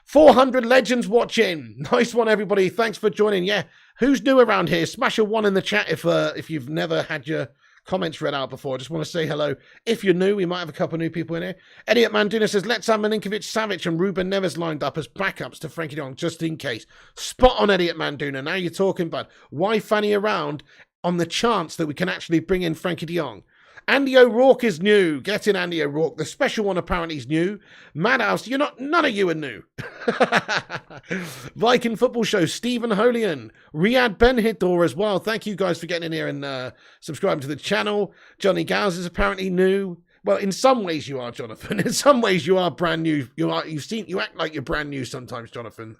400 legends watching. Nice one, everybody. Thanks for joining. Yeah, who's new around here? Smash a 1 in the chat if you've never had your comments read out before. I just want to say hello. If you're new, we might have a couple of new people in here. Elliot Manduna says, let's have Milinkovic, Savic and Ruben Neves lined up as backups to Frankie de Jong, just in case. Spot on, Elliot Manduna. Now you're talking, bud. Why fanny around on the chance that we can actually bring in Frankie de Jong? Andy O'Rourke is new. Get in, Andy O'Rourke. The special one apparently is new. Madhouse, none of you are new. Viking Football Show, Stephen Holian. Riyad Benhidor as well. Thank you guys for getting in here and subscribing to the channel. Johnny Gowes is apparently new. Well, in some ways you are, Jonathan. In some ways you are brand new. You act like you're brand new sometimes, Jonathan.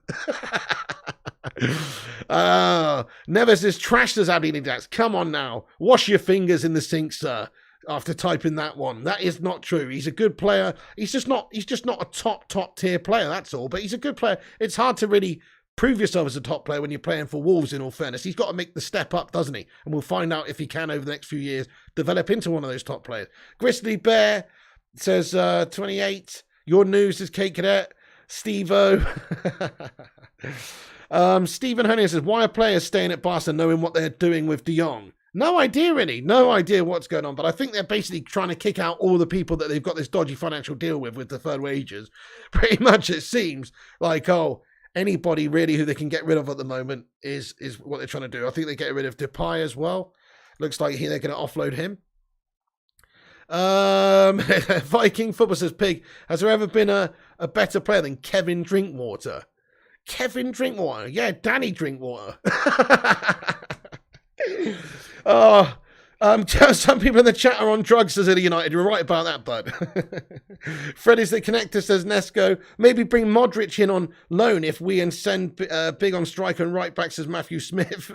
Neves is trashed as Abdi Dax. Come on now. Wash your fingers in the sink, sir. After typing that one. That is not true. He's a good player. He's just not a top tier player, that's all. But he's a good player. It's hard to really prove yourself as a top player when you're playing for Wolves, in all fairness. He's got to make the step up, doesn't he? And we'll find out if he can, over the next few years, develop into one of those top players. Grizzly Bear says 28. Your news is Kate Cadet. Steve-O. Stephen Honey says, why are players staying at Barca knowing what they're doing with De Jong? No idea, really. No idea what's going on. But I think they're basically trying to kick out all the people that they've got this dodgy financial deal with deferred wages. Pretty much it seems like, anybody really who they can get rid of at the moment is what they're trying to do. I think they get rid of Depay as well. Looks like they're going to offload him. Viking Football says, Pig, has there ever been a better player than Kevin Drinkwater? Kevin Drinkwater? Yeah, Danny Drinkwater. Some people in the chat are on drugs, says City United. You're right about that, bud. Freddy's the connector, says Nesco. Maybe bring Modric in on loan if we and send big on striker and right back, says Matthew Smith.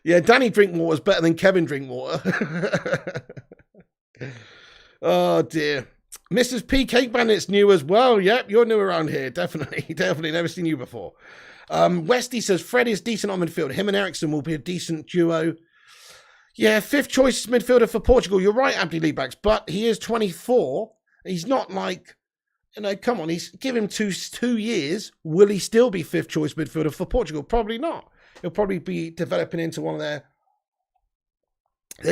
Yeah, Danny Drinkwater's better than Kevin Drinkwater. Oh, dear. Mrs. P. Cake Bandit's new as well. Yep, you're new around here. Definitely. Never seen you before. Westy says, Fred is decent on midfield. Him and Ericsson will be a decent duo. Yeah, 5th choice midfielder for Portugal. You're right, Abdi Leibachs, but he is 24. He's not like, come on, give him two years. Will he still be 5th choice midfielder for Portugal? Probably not. He'll probably be developing into one of their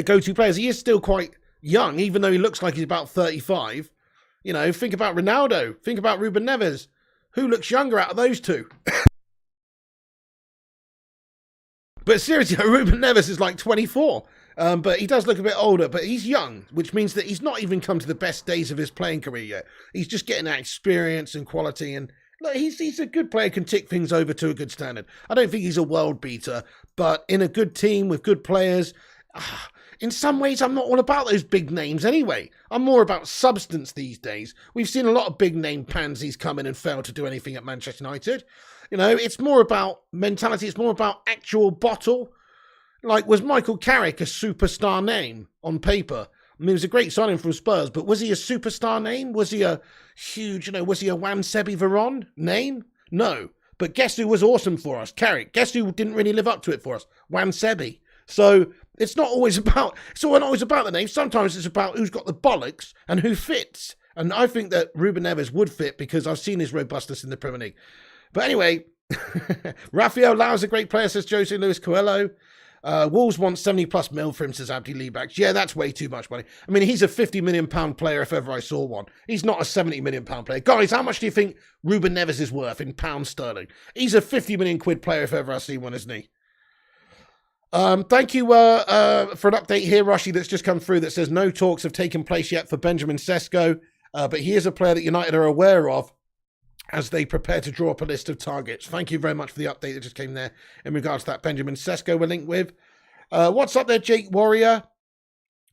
go-to players. He is still quite young, even though he looks like he's about 35. Think about Ronaldo. Think about Ruben Neves. Who looks younger out of those two? But seriously, Ruben Neves is like 24. But he does look a bit older, but he's young, which means that he's not even come to the best days of his playing career yet. He's just getting that experience and quality, and look, he's a good player, can tick things over to a good standard. I don't think he's a world beater, but in a good team with good players, in some ways I'm not all about those big names anyway. I'm more about substance these days. We've seen a lot of big name pansies come in and fail to do anything at Manchester United. You know, it's more about mentality, it's more about actual bottle. Like, was Michael Carrick a superstar name on paper? I mean, it was a great signing from Spurs, but was he a superstar name? Was he a huge, was he a Wan-Sebi Veron name? No. But guess who was awesome for us? Carrick. Guess who didn't really live up to it for us? Wan-Sebi. So it's not always about the name. Sometimes it's about who's got the bollocks and who fits. And I think that Ruben Neves would fit because I've seen his robustness in the Premier League. But anyway, Rafael Lau's a great player, says Jose Luis Coelho. Wolves want 70 plus mil for him, says Abdi Leibach. Yeah, that's way too much money. I mean, he's a £50 million player if ever I saw one. He's not a £70 million player. Guys, how much do you think Ruben Neves is worth in pounds sterling? He's a 50 million quid player if ever I see one, isn't he? Thank you for an update here, Rushy, that's just come through that says no talks have taken place yet for Benjamin Sesko, but he is a player that United are aware of as they prepare to draw up a list of targets. Thank you very much for the update that just came there in regards to that Benjamin Sesko we're linked with. What's up there, Jake Warrior?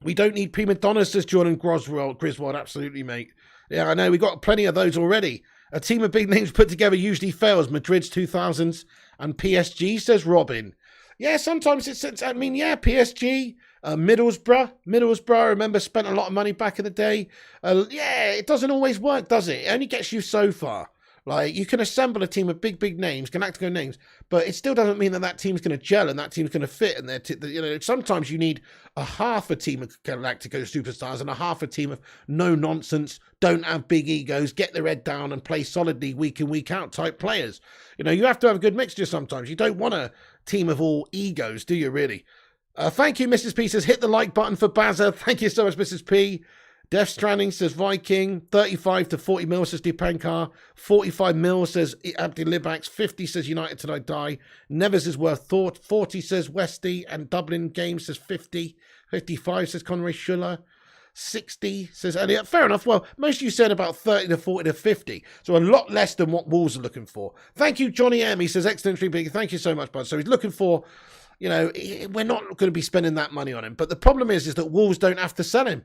We don't need prima donnas, says Jordan Griswold. Absolutely, mate. Yeah, I know. We got plenty of those already. A team of big names put together usually fails. Madrid's 2000s and PSG, says Robin. Yeah, sometimes it's, I mean, yeah, PSG, Middlesbrough, I remember spent a lot of money back in the day. Yeah, it doesn't always work, does it? It only gets you so far. Like, you can assemble a team of big names, Galactico names, but it still doesn't mean that that team's going to gel and that team's going to fit. And sometimes you need a half a team of Galactico superstars and a half a team of no nonsense, don't have big egos, get their head down and play solidly week in, week out type players. You have to have a good mixture sometimes. You don't want a team of all egos, do you really? Thank you, Mrs. P says, hit the like button for Bazza. Thank you so much, Mrs. P. Death Stranding, says Viking. 35 to 40 mil, says Dipankar. 45 mil, says Abdi Libax. 50, says United Till I Die. Neves is worth thought. 40, says Westy. And Dublin Games, says 50. 55, says Conrad Schuller. 60, says Elliot. Fair enough. Well, most of you said about 30 to 40 to 50. So a lot less than what Wolves are looking for. Thank you, Johnny M. He says, excellent tree big. Thank you so much, bud. So he's looking for, we're not going to be spending that money on him. But the problem is that Wolves don't have to sell him.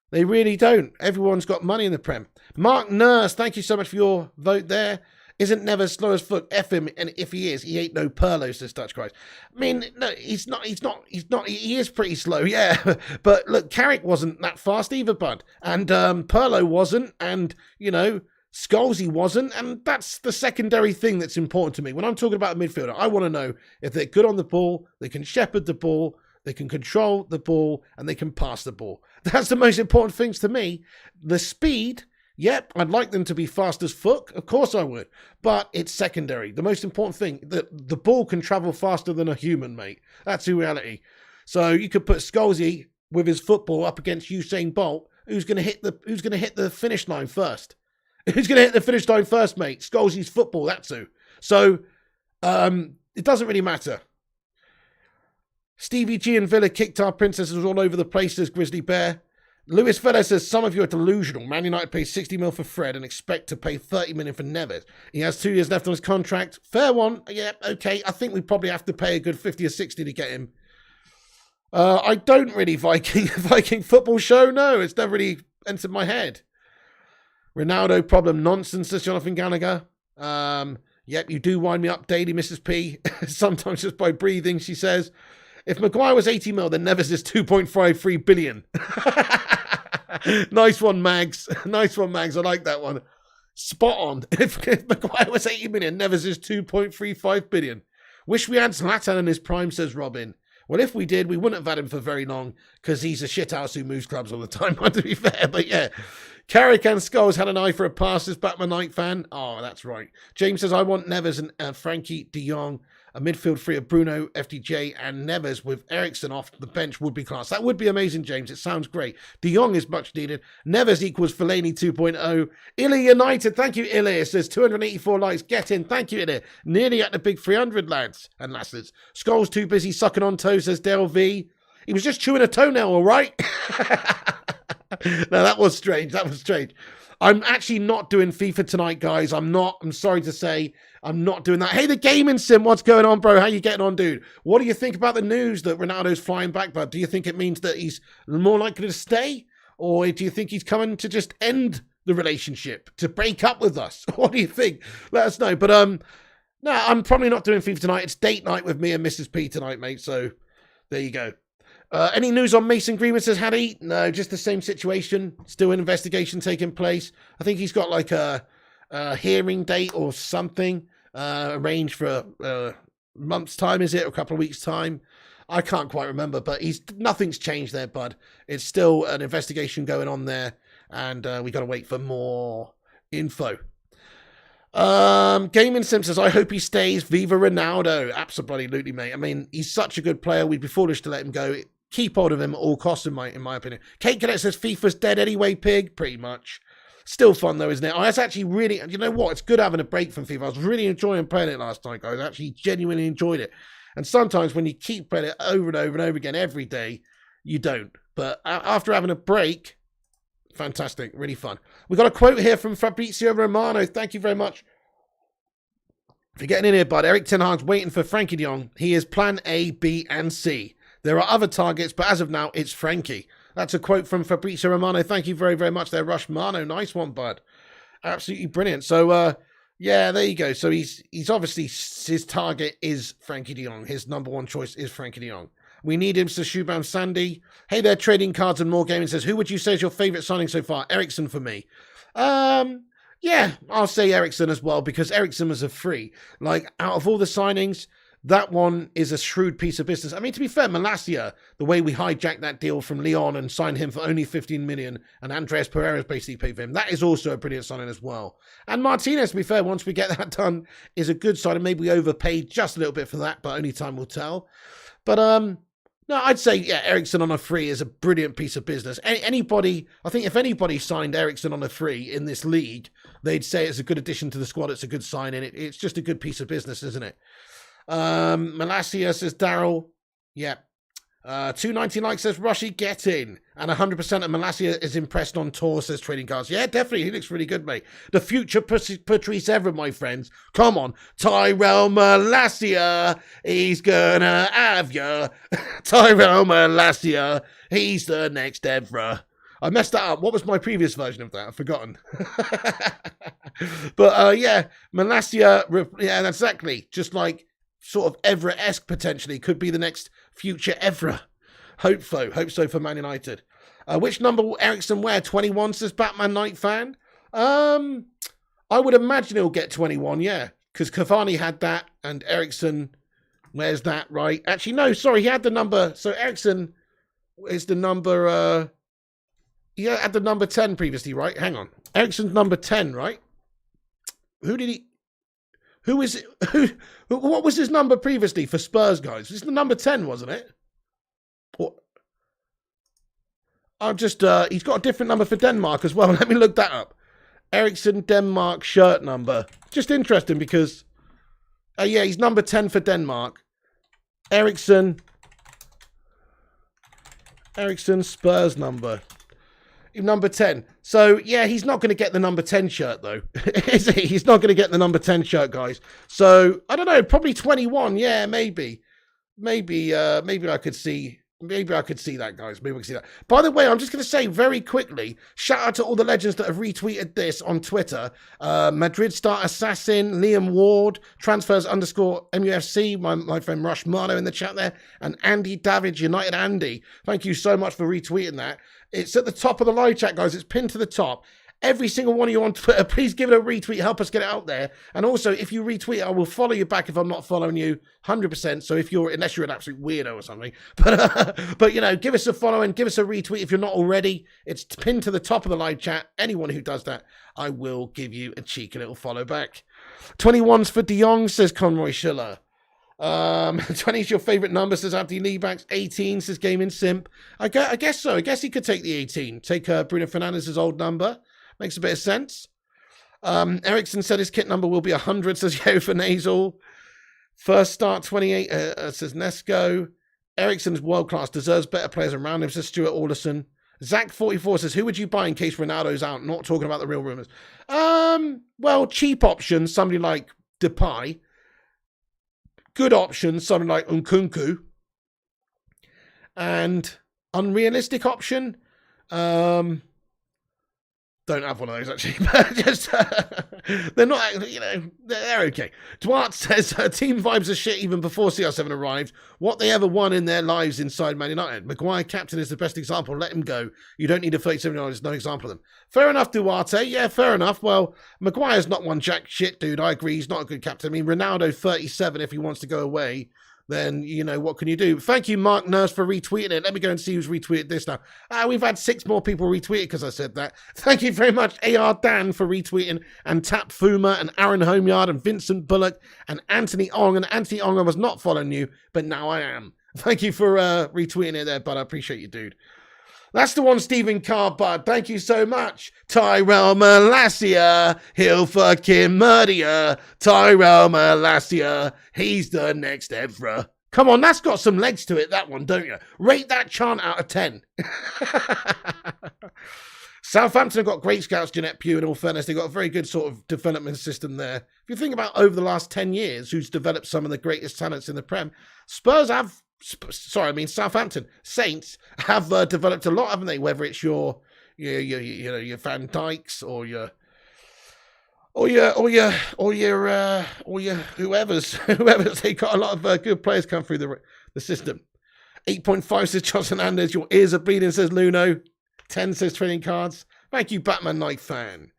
They really don't. Everyone's got money in the Prem. Mark Nurse, thank you so much for your vote there. Isn't Neves slow as foot? F him, and if he is, he ain't no Perlo, says Dutch Christ. I mean, no, he's not, he is pretty slow, yeah. But look, Carrick wasn't that fast either, bud. And Perlo wasn't, and, Scholesy wasn't, and that's the secondary thing that's important to me. When I'm talking about a midfielder, I want to know if they're good on the ball, they can shepherd the ball, they can control the ball, and they can pass the ball. That's the most important things to me. The speed, yep, I'd like them to be fast as fuck. Of course I would. But it's secondary. The most important thing, the ball can travel faster than a human, mate. That's the reality. So you could put Scholesy with his football up against Usain Bolt. Who's going to hit the finish line first? Who's going to hit the finish line first, mate? Scholesy's football, that's who. So it doesn't really matter. Stevie G and Villa kicked our princesses all over the place, says Grizzly Bear. Lewis Villa says, some of you are delusional. Man United pays 60 mil for Fred and expect to pay 30 million for Neves. He has 2 years left on his contract. Fair one. Yeah, okay. I think we probably have to pay a good 50 or 60 to get him. I don't really Viking football show. No, it's never really entered my head. Ronaldo problem nonsense, says Jonathan Gallagher. Yep, you do wind me up daily, Mrs. P. Sometimes just by breathing, she says. If Maguire was 80 mil, then Neves is 2.53 billion. Nice one, Mags. Nice one, Mags. I like that one. Spot on. If Maguire was 80 million, Neves is 2.35 billion. Wish we had Zlatan in his prime, says Robin. Well, if we did, we wouldn't have had him for very long because he's a shithouse who moves clubs all the time, to be fair. But yeah, Carrick and Scholes had an eye for a pass, as Batman Knight fan. Oh, that's right. James says, I want Neves and Frankie de Jong. A midfield free of Bruno, FDJ, and Neves with Ericsson off the bench would be class. That would be amazing, James. It sounds great. De Jong is much needed. Neves equals Fellaini 2.0. Illy United. Thank you, Illy. It says 284 likes. Get in. Thank you, Illy. Nearly at the big 300, lads and lasses. Scholes too busy sucking on toes, says Del V. He was just chewing a toenail, all right? No, that was strange. That was strange. I'm actually not doing FIFA tonight, guys. I'm sorry to say, I'm not doing that. Hey, the gaming sim, what's going on, bro? How you getting on, dude? What do you think about the news that Ronaldo's flying back, bud? Do you think it means that he's more likely to stay? Or do you think he's coming to just end the relationship, to break up with us? What do you think? Let us know. But no, I'm probably not doing FIFA tonight. It's date night with me and Mrs. P tonight, mate. So there you go. Any news on Mason Greenwood, says Hattie? No, just the same situation. Still an investigation taking place. I think he's got like a hearing date or something arranged for a month's time, is it? Or a couple of weeks' time? I can't quite remember, but nothing's changed there, bud. It's still an investigation going on there, and we got to wait for more info. Gaming Sim says, I hope he stays. Viva Ronaldo. Absolutely, mate. I mean, he's such a good player. We'd be foolish to let him go. Keep hold of him at all costs, in my opinion. Kate Cadet says, FIFA's dead anyway, pig. Pretty much. Still fun, though, isn't it? I was actually really, you know what? It's good having a break from FIFA. I was really enjoying playing it last night, guys. I actually genuinely enjoyed it. And sometimes when you keep playing it over and over and over again every day, you don't. But after having a break, fantastic. Really fun. We got a quote here from Fabrizio Romano. Thank you very much for getting in here, bud. Eric Ten Hag's waiting for Frankie de Jong. He is plan A, B, and C. There are other targets, but as of now, it's Frankie. That's a quote from Fabrizio Romano. Thank you very, very much there, Rush Mano. Nice one, bud. Absolutely brilliant. So, yeah, there you go. So he's obviously, his target is Frankie de Jong. His number one choice is Frankie de Jong. We need him, says Shubham Sandy. Hey there, Trading Cards and More Gaming says, who would you say is your favourite signing so far? Ericsson for me. Yeah, I'll say Ericsson as well, because Ericsson was a free. Like, out of all the signings, that one is a shrewd piece of business. I mean, to be fair, Malacia, the way we hijacked that deal from Lyon and signed him for only 15 million, and Andreas Pereira's basically paid for him, that is also a brilliant signing as well. And Martinez, to be fair, once we get that done, is a good signing. Maybe we overpaid just a little bit for that, but only time will tell. But, no, I'd say, yeah, Ericsson on a free is a brilliant piece of business. Anybody, I think if anybody signed Ericsson on a free in this league, they'd say it's a good addition to the squad. It's a good signing. It's just a good piece of business, isn't it? Malacia, says Daryl. Yeah. 290 likes, says Rushy, get in. And 100% of Malacia is impressed on tour, says Trading Cards. Yeah, definitely. He looks really good, mate. The future Patrice Evra, my friends. Come on. Tyrell Malacia, he's gonna have ya. Tyrell Malacia, he's the next Evra. I messed that up. What was my previous version of that? I've forgotten. But, yeah, Malacia, yeah, exactly. Just like sort of Evra-esque potentially, could be the next future Evra. Hope so for Man United. Which number will Ericsson wear? 21, says Batman Knight fan. I would imagine he'll get 21, yeah, because Cavani had that and Ericsson wears that, right? Actually, no, sorry, he had the number. So Ericsson is the number, he had the number 10 previously, right? Hang on. Ericsson's number 10, right? What was his number previously for Spurs, guys? It's the number 10, wasn't it? He's got a different number for Denmark as well. Let me look that up. Ericsson Denmark shirt number. Just interesting because, yeah, he's number 10 for Denmark. Ericsson Spurs number. Number 10. So, yeah, he's not going to get the number 10 shirt, though. Is he? He's not going to get the number 10 shirt, guys. So, I don't know. Probably 21. Yeah, maybe. Maybe I could see... Maybe I could see that, guys. Maybe we can see that. By the way, I'm just going to say very quickly, shout out to all the legends that have retweeted this on Twitter. Madrid Star Assassin, Liam Ward, Transfers _MUFC, my friend Rush Marno in the chat there, and Andy David, United Andy. Thank you so much for retweeting that. It's at the top of the live chat, guys. It's pinned to the top. Every single one of you on Twitter, please give it a retweet. Help us get it out there. And also, if you retweet, I will follow you back if I'm not following you, 100%. So unless you're an absolute weirdo or something. But you know, give us a follow and give us a retweet if you're not already. It's pinned to the top of the live chat. Anyone who does that, I will give you a cheeky little follow back. 21's for De Jong, says Conroy Schiller. 20 is your favourite number, says Abdi Leebax. 18, says Gaming Simp. I guess so. I guess he could take the 18. Take Bruno Fernandes' old number. Makes a bit of sense. Ericsson said his kit number will be 100, says Yo for Nasal. First start 28, says Nesco. Eriksen's world class, deserves better players around him, says Stuart Alderson. Zach44 says, who would you buy in case Ronaldo's out? Not talking about the real rumours. Well, cheap options, somebody like Depay. Good options, somebody like Nkunku. And unrealistic option, don't have one of those actually, but just they're not, they're okay. Duarte says team vibes are shit even before CR7 arrived. What they ever won in their lives inside Man United. Maguire captain is the best example. Let him go. You don't need a 37-year-old. There's no example of them. Fair enough, Duarte. Yeah, fair enough. Well, Maguire's not one jack shit, dude. I agree. He's not a good captain. I mean, Ronaldo 37 if he wants to go away. Then, what can you do? Thank you, Mark Nurse, for retweeting it. Let me go and see who's retweeted this now. We've had 6 more people retweet it because I said that. Thank you very much, AR Dan, for retweeting, and Tap Fuma, and Aaron Homeyard, and Vincent Bullock, and Anthony Ong. And Anthony Ong, I was not following you, but now I am. Thank you for retweeting it there, bud. I appreciate you, dude. That's the one, Stephen Carr, bud. Thank you so much. Tyrell Malacia, he'll fucking murder ya. Tyrell Malacia, he's the next Evra. Come on, that's got some legs to it, that one, don't you? Rate that chant out of 10. Southampton have got great scouts, Jeanette Pugh, in all fairness. They've got a very good sort of development system there. If you think about over the last 10 years, who's developed some of the greatest talents in the Prem, Southampton Saints have developed a lot, haven't they? Whether it's your Van Dijks or your whoever's, they got a lot of good players come through the system. 8.5 says Johnson Anders. Your ears are bleeding, says Luno. 10 says trading cards. Thank you, Batman Night fan.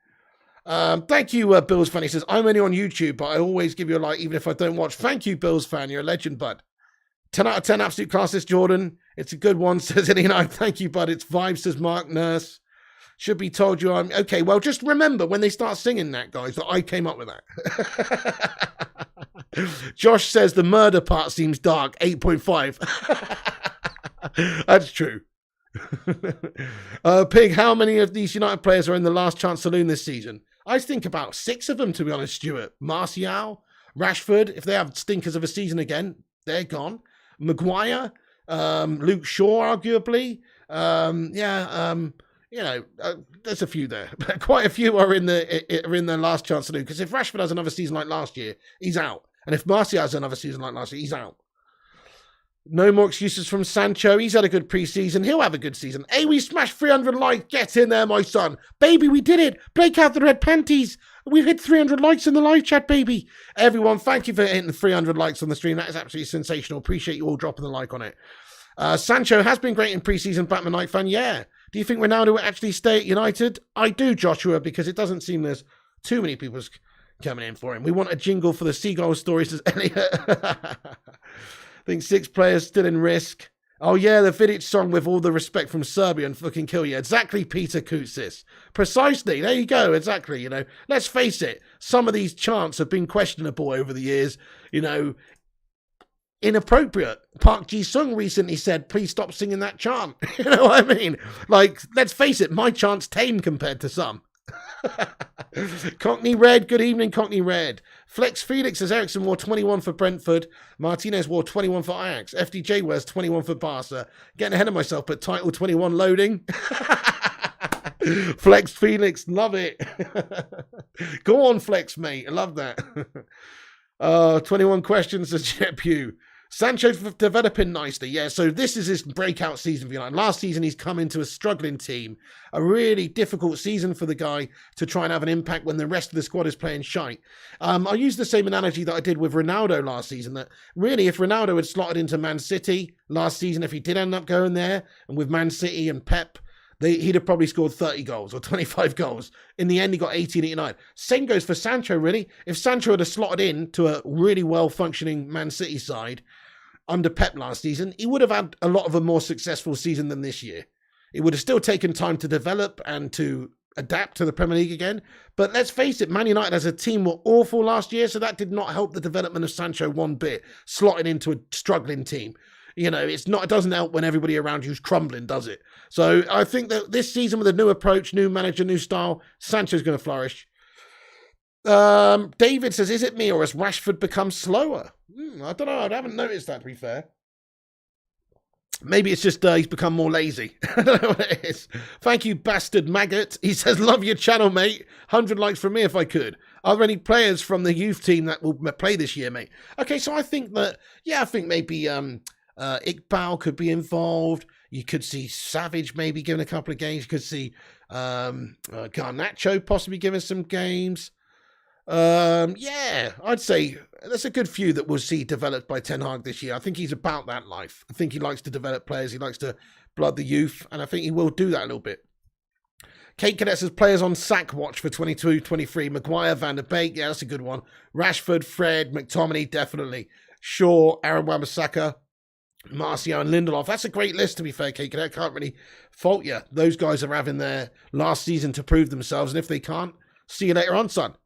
Thank you, Bills fan. He says, I'm only on YouTube, but I always give you a like even if I don't watch. Thank you, Bills fan. You're a legend, bud. 10 out of 10, absolute class, this Jordan. It's a good one, says Elena. Thank you, bud. It's vibes, says Mark Nurse. Should be told you I'm... Okay, well, just remember when they start singing that, guys, that I came up with that. Josh says the murder part seems dark. 8.5. That's true. Pig, how many of these United players are in the last chance saloon this season? I think about 6 of them, to be honest, Stuart. Martial, Rashford, if they have stinkers of a season again, they're gone. Maguire, Luke Shaw, arguably. There's a few there. Quite a few are in their last chance to do. Because if Rashford has another season like last year, he's out. And if Martial has another season like last year, he's out. No more excuses from Sancho. He's had a good pre-season. He'll have a good season. Hey, we smashed 300 likes. Get in there, my son. Baby, we did it. Break out the red panties. We've hit 300 likes in the live chat, baby. Everyone, thank you for hitting 300 likes on the stream. That is absolutely sensational. Appreciate you all dropping the like on it. Sancho has been great in pre-season, Batman Night fan. Yeah. Do you think Ronaldo will actually stay at United? I do, Joshua, because it doesn't seem there's too many people coming in for him. We want a jingle for the Seagull story, says Elliot. I think 6 players still in risk. Oh, yeah, the Vidic song with all the respect from Serbia and fucking kill you. Exactly, Peter Koutsis. Precisely. There you go. Exactly. Let's face it. Some of these chants have been questionable over the years. Inappropriate. Park Ji-sung recently said, please stop singing that chant. You know what I mean? Let's face it. My chant's tame compared to some. Cockney Red, good evening, Cockney Red. Flex Felix says Eriksen wore 21 for Brentford. Martinez wore 21 for Ajax. FDJ wears 21 for Barca. Getting ahead of myself, but title 21 loading. Flex Felix, love it. Go on, Flex, mate. I love that. 21 questions, says Jet Pew. Sancho's developing nicely, yeah, so this is his breakout season for United. Last season, he's come into a struggling team. A really difficult season for the guy to try and have an impact when the rest of the squad is playing shite. I'll use the same analogy that I did with Ronaldo last season, that really, if Ronaldo had slotted into Man City last season, if he did end up going there, and with Man City and Pep, he'd have probably scored 30 goals or 25 goals. In the end, he got 18 at United. Same goes for Sancho, really. If Sancho had slotted in to a really well-functioning Man City side under Pep last season, he would have had a lot of a more successful season than this year. It would have still taken time to develop and to adapt to the Premier League again. But let's face it, Man United as a team were awful last year, so that did not help the development of Sancho one bit, slotting into a struggling team. It doesn't help when everybody around you's crumbling, does it? So I think that this season with a new approach, new manager, new style, Sancho's going to flourish. David says, is it me or has Rashford become slower? I don't know. I haven't noticed that, to be fair. Maybe it's just he's become more lazy. I don't know what it is. Thank you, Bastard Maggot. He says, love your channel, mate. 100 likes from me if I could. Are there any players from the youth team that will play this year, mate? Okay, so I think that, I think maybe Iqbal could be involved. You could see Savage maybe giving a couple of games. You could see Garnacho possibly giving some games. I'd say there's a good few that we'll see developed by Ten Hag this year. I think he's about that life. I think he likes to develop players. He likes to blood the youth, and I think he will do that a little bit. Kate Cadet says players on sack watch for 22-23. Maguire, Van der Beek, that's a good one. Rashford, Fred, McTominay, definitely. Shaw, Aaron Wan-Bissaka, Martial and Lindelof. That's a great list, to be fair, Kate Cadet. Can't really fault you. Those guys are having their last season to prove themselves, and if they can't, see you later on, son.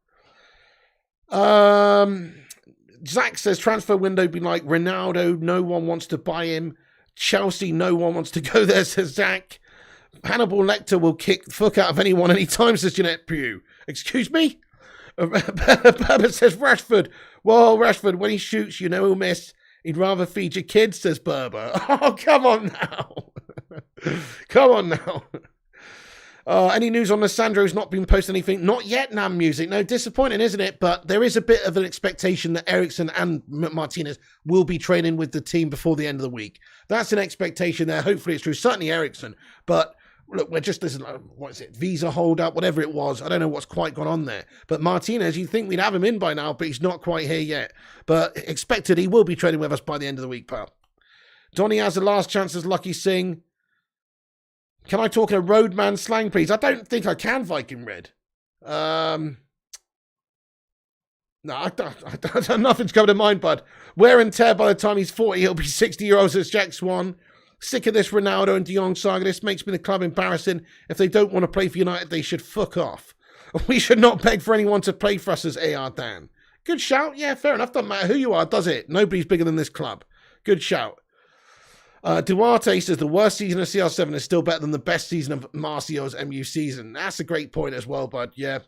Zach says transfer window be like Ronaldo, no one wants to buy him. Chelsea, no one wants to go there, says Zach. Hannibal Lecter will kick the fuck out of anyone anytime, says Jeanette Pugh. Excuse me? Baba says Rashford. Well, Rashford, when he shoots, you know he'll miss. He'd rather feed your kids, says Berber. Oh, come on now. Come on now. Any news on Lissandro's not been posting anything? Not yet, Nam Music. No, disappointing, isn't it? But there is a bit of an expectation that Eriksen and Martinez will be training with the team before the end of the week. That's an expectation there. Hopefully it's true. Certainly Eriksen. But look, we're just, what is it? Visa hold up, whatever it was. I don't know what's quite gone on there. But Martinez, you'd think we'd have him in by now, but he's not quite here yet. But expected he will be training with us by the end of the week, pal. Donny has the last chance as Lucky Singh. Can I talk in a roadman slang, please? I don't think I can, Viking Red. No, nothing's coming to mind, bud. Wear and tear by the time he's 40, he'll be 60-year-old, says Jack Swan. Sick of this Ronaldo and De Jong saga. This makes me the club embarrassing. If they don't want to play for United, they should fuck off. We should not beg for anyone to play for us, as AR Dan. Good shout. Yeah, fair enough. Doesn't matter who you are, does it? Nobody's bigger than this club. Good shout. Duarte says the worst season of CR7 is still better than the best season of Martial's MU season. That's a great point as well, bud. Yeah.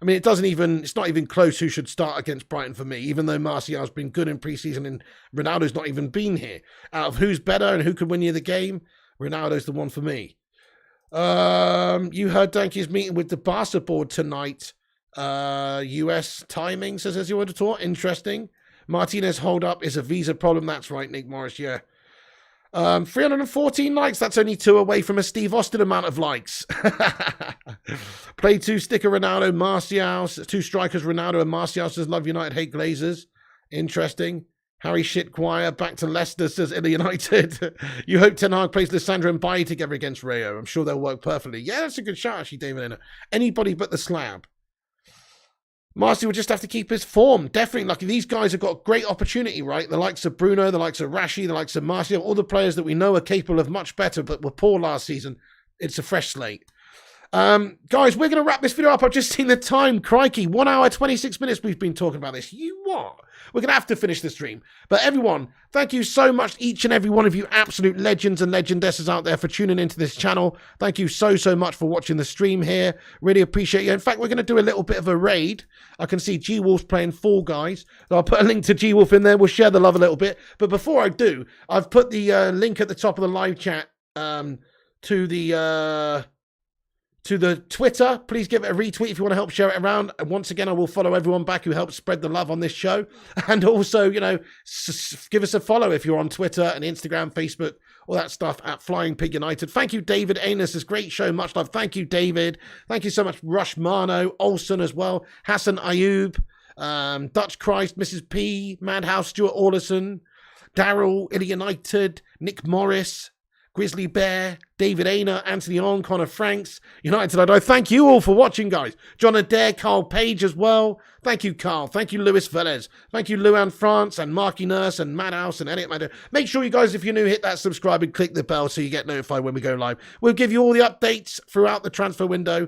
I mean, it's not even close who should start against Brighton for me, even though Martial's been good in pre-season and Ronaldo's not even been here. Out of who's better and who could win you the game, Ronaldo's the one for me. You heard Danky's meeting with the Barca board tonight. US timing, says as you would have taught. Interesting. Martinez hold up is a visa problem. That's right, Nick Morris, yeah. 314 likes. That's only 2 away from a Steve Austin amount of likes. Play 2 sticker Ronaldo, Martial. 2 strikers Ronaldo and Martial says love United, hate Glazers. Interesting. Harry Shitquire back to Leicester says Italy United. You hope Ten Hag plays Lissandro and Bailly together against Rayo. I'm sure they'll work perfectly. Yeah, that's a good shot actually, David. Anybody but the slab. Marcy will just have to keep his form. Definitely. Like, these guys have got great opportunity, right? The likes of Bruno, the likes of Rashi, the likes of Martial, all the players that we know are capable of much better, but were poor last season. It's a fresh slate. Guys, we're going to wrap this video up. I've just seen the time. Crikey, 1 hour, 26 minutes we've been talking about this. You what? We're going to have to finish the stream. But everyone, thank you so much, each and every one of you absolute legends and legendesses out there for tuning into this channel. Thank you so, so much for watching the stream here. Really appreciate you. In fact, we're going to do a little bit of a raid. I can see G-Wolf's playing Fall Guys. So I'll put a link to G-Wolf in there. We'll share the love a little bit. But before I do, I've put the link at the top of the live chat to the Twitter. Please give it a retweet if you want to help share it around. And once again, I will follow everyone back who helped spread the love on this show. And also, you know, give us a follow if you're on Twitter and Instagram, Facebook, all that stuff at Flying Pig United. Thank you, David Anus. This great show. Much love. Thank you, David. Thank you so much, Rush Marno, Olson as well, Hassan Ayub, Dutch Christ, Mrs. P, Madhouse, Stuart Orlison, Daryl, Illy United, Nick Morris, Grizzly Bear, David Ainer, Anthony On, Connor Franks, United I. Thank you all for watching, guys. John Adair, Carl Page as well. Thank you, Carl. Thank you, Luis Velez. Thank you, Luan France and Marky Nurse and Madhouse and Elliot Madder. Make sure you guys, if you're new, hit that subscribe and click the bell so you get notified when we go live. We'll give you all the updates throughout the transfer window.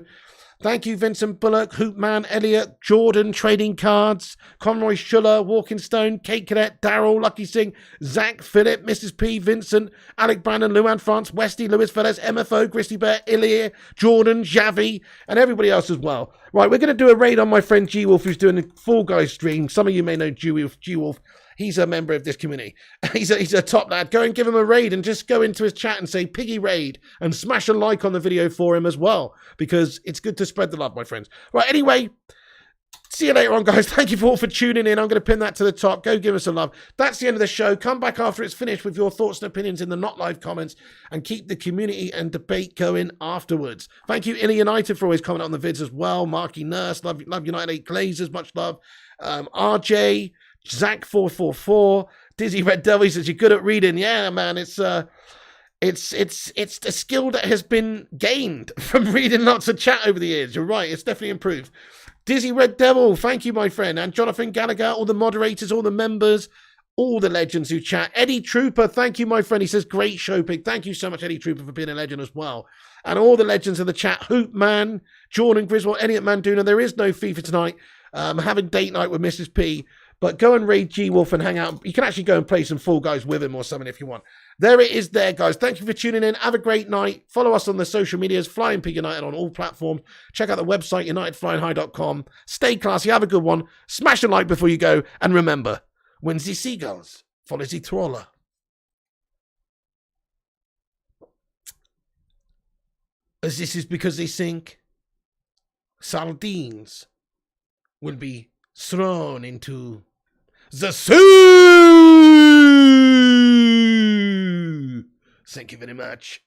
Thank you, Vincent Bullock, Hoopman, Elliot, Jordan, Trading Cards, Conroy Schuller, Walking Stone, Kate Cadet, Daryl, Lucky Singh, Zach, Philip, Mrs. P, Vincent, Alec Brandon, Luan France, Westy, Lewis Velez, MFO, Grizzly Bear, Ilir, Jordan, Javi, and everybody else as well. Right, we're going to do a raid on my friend G-Wolf, who's doing a Fall Guys stream. Some of you may know G-Wolf. He's a member of this community. He's a top lad. Go and give him a raid and just go into his chat and say Piggy raid and smash a like on the video for him as well, because it's good to spread the love, my friends. Right, anyway, see you later on, guys. Thank you all for tuning in. I'm going to pin that to the top. Go give us a love. That's the end of the show. Come back after it's finished with your thoughts and opinions in the not live comments, and keep the community and debate going afterwards. Thank you, Inner United, for always commenting on the vids as well. Marky Nurse, love United 8 Glazers, much love. RJ, Zach444, Dizzy Red Devil says you're good at reading. Yeah, man, it's a skill that has been gained from reading lots of chat over the years. You're right, it's definitely improved. Dizzy Red Devil, thank you, my friend. And Jonathan Gallagher, all the moderators, all the members, all the legends who chat. Eddie Trooper, thank you, my friend. He says, great show, Pig. Thank you so much, Eddie Trooper, for being a legend as well. And all the legends in the chat. Hoop Man, Jordan Griswold, Elliot Manduna. There is no FIFA tonight. Having date night with Mrs. P. But go and raid G-Wolf and hang out. You can actually go and play some Fall Guys with him or something if you want. There it is there, guys. Thank you for tuning in. Have a great night. Follow us on the social medias, Flying Pig United on all platforms. Check out the website, unitedflyinghigh.com. Stay classy. Have a good one. Smash a like before you go. And remember, when the seagulls follow the trawler. As this is because they think sardines will be thrown into the sea. Thank you very much.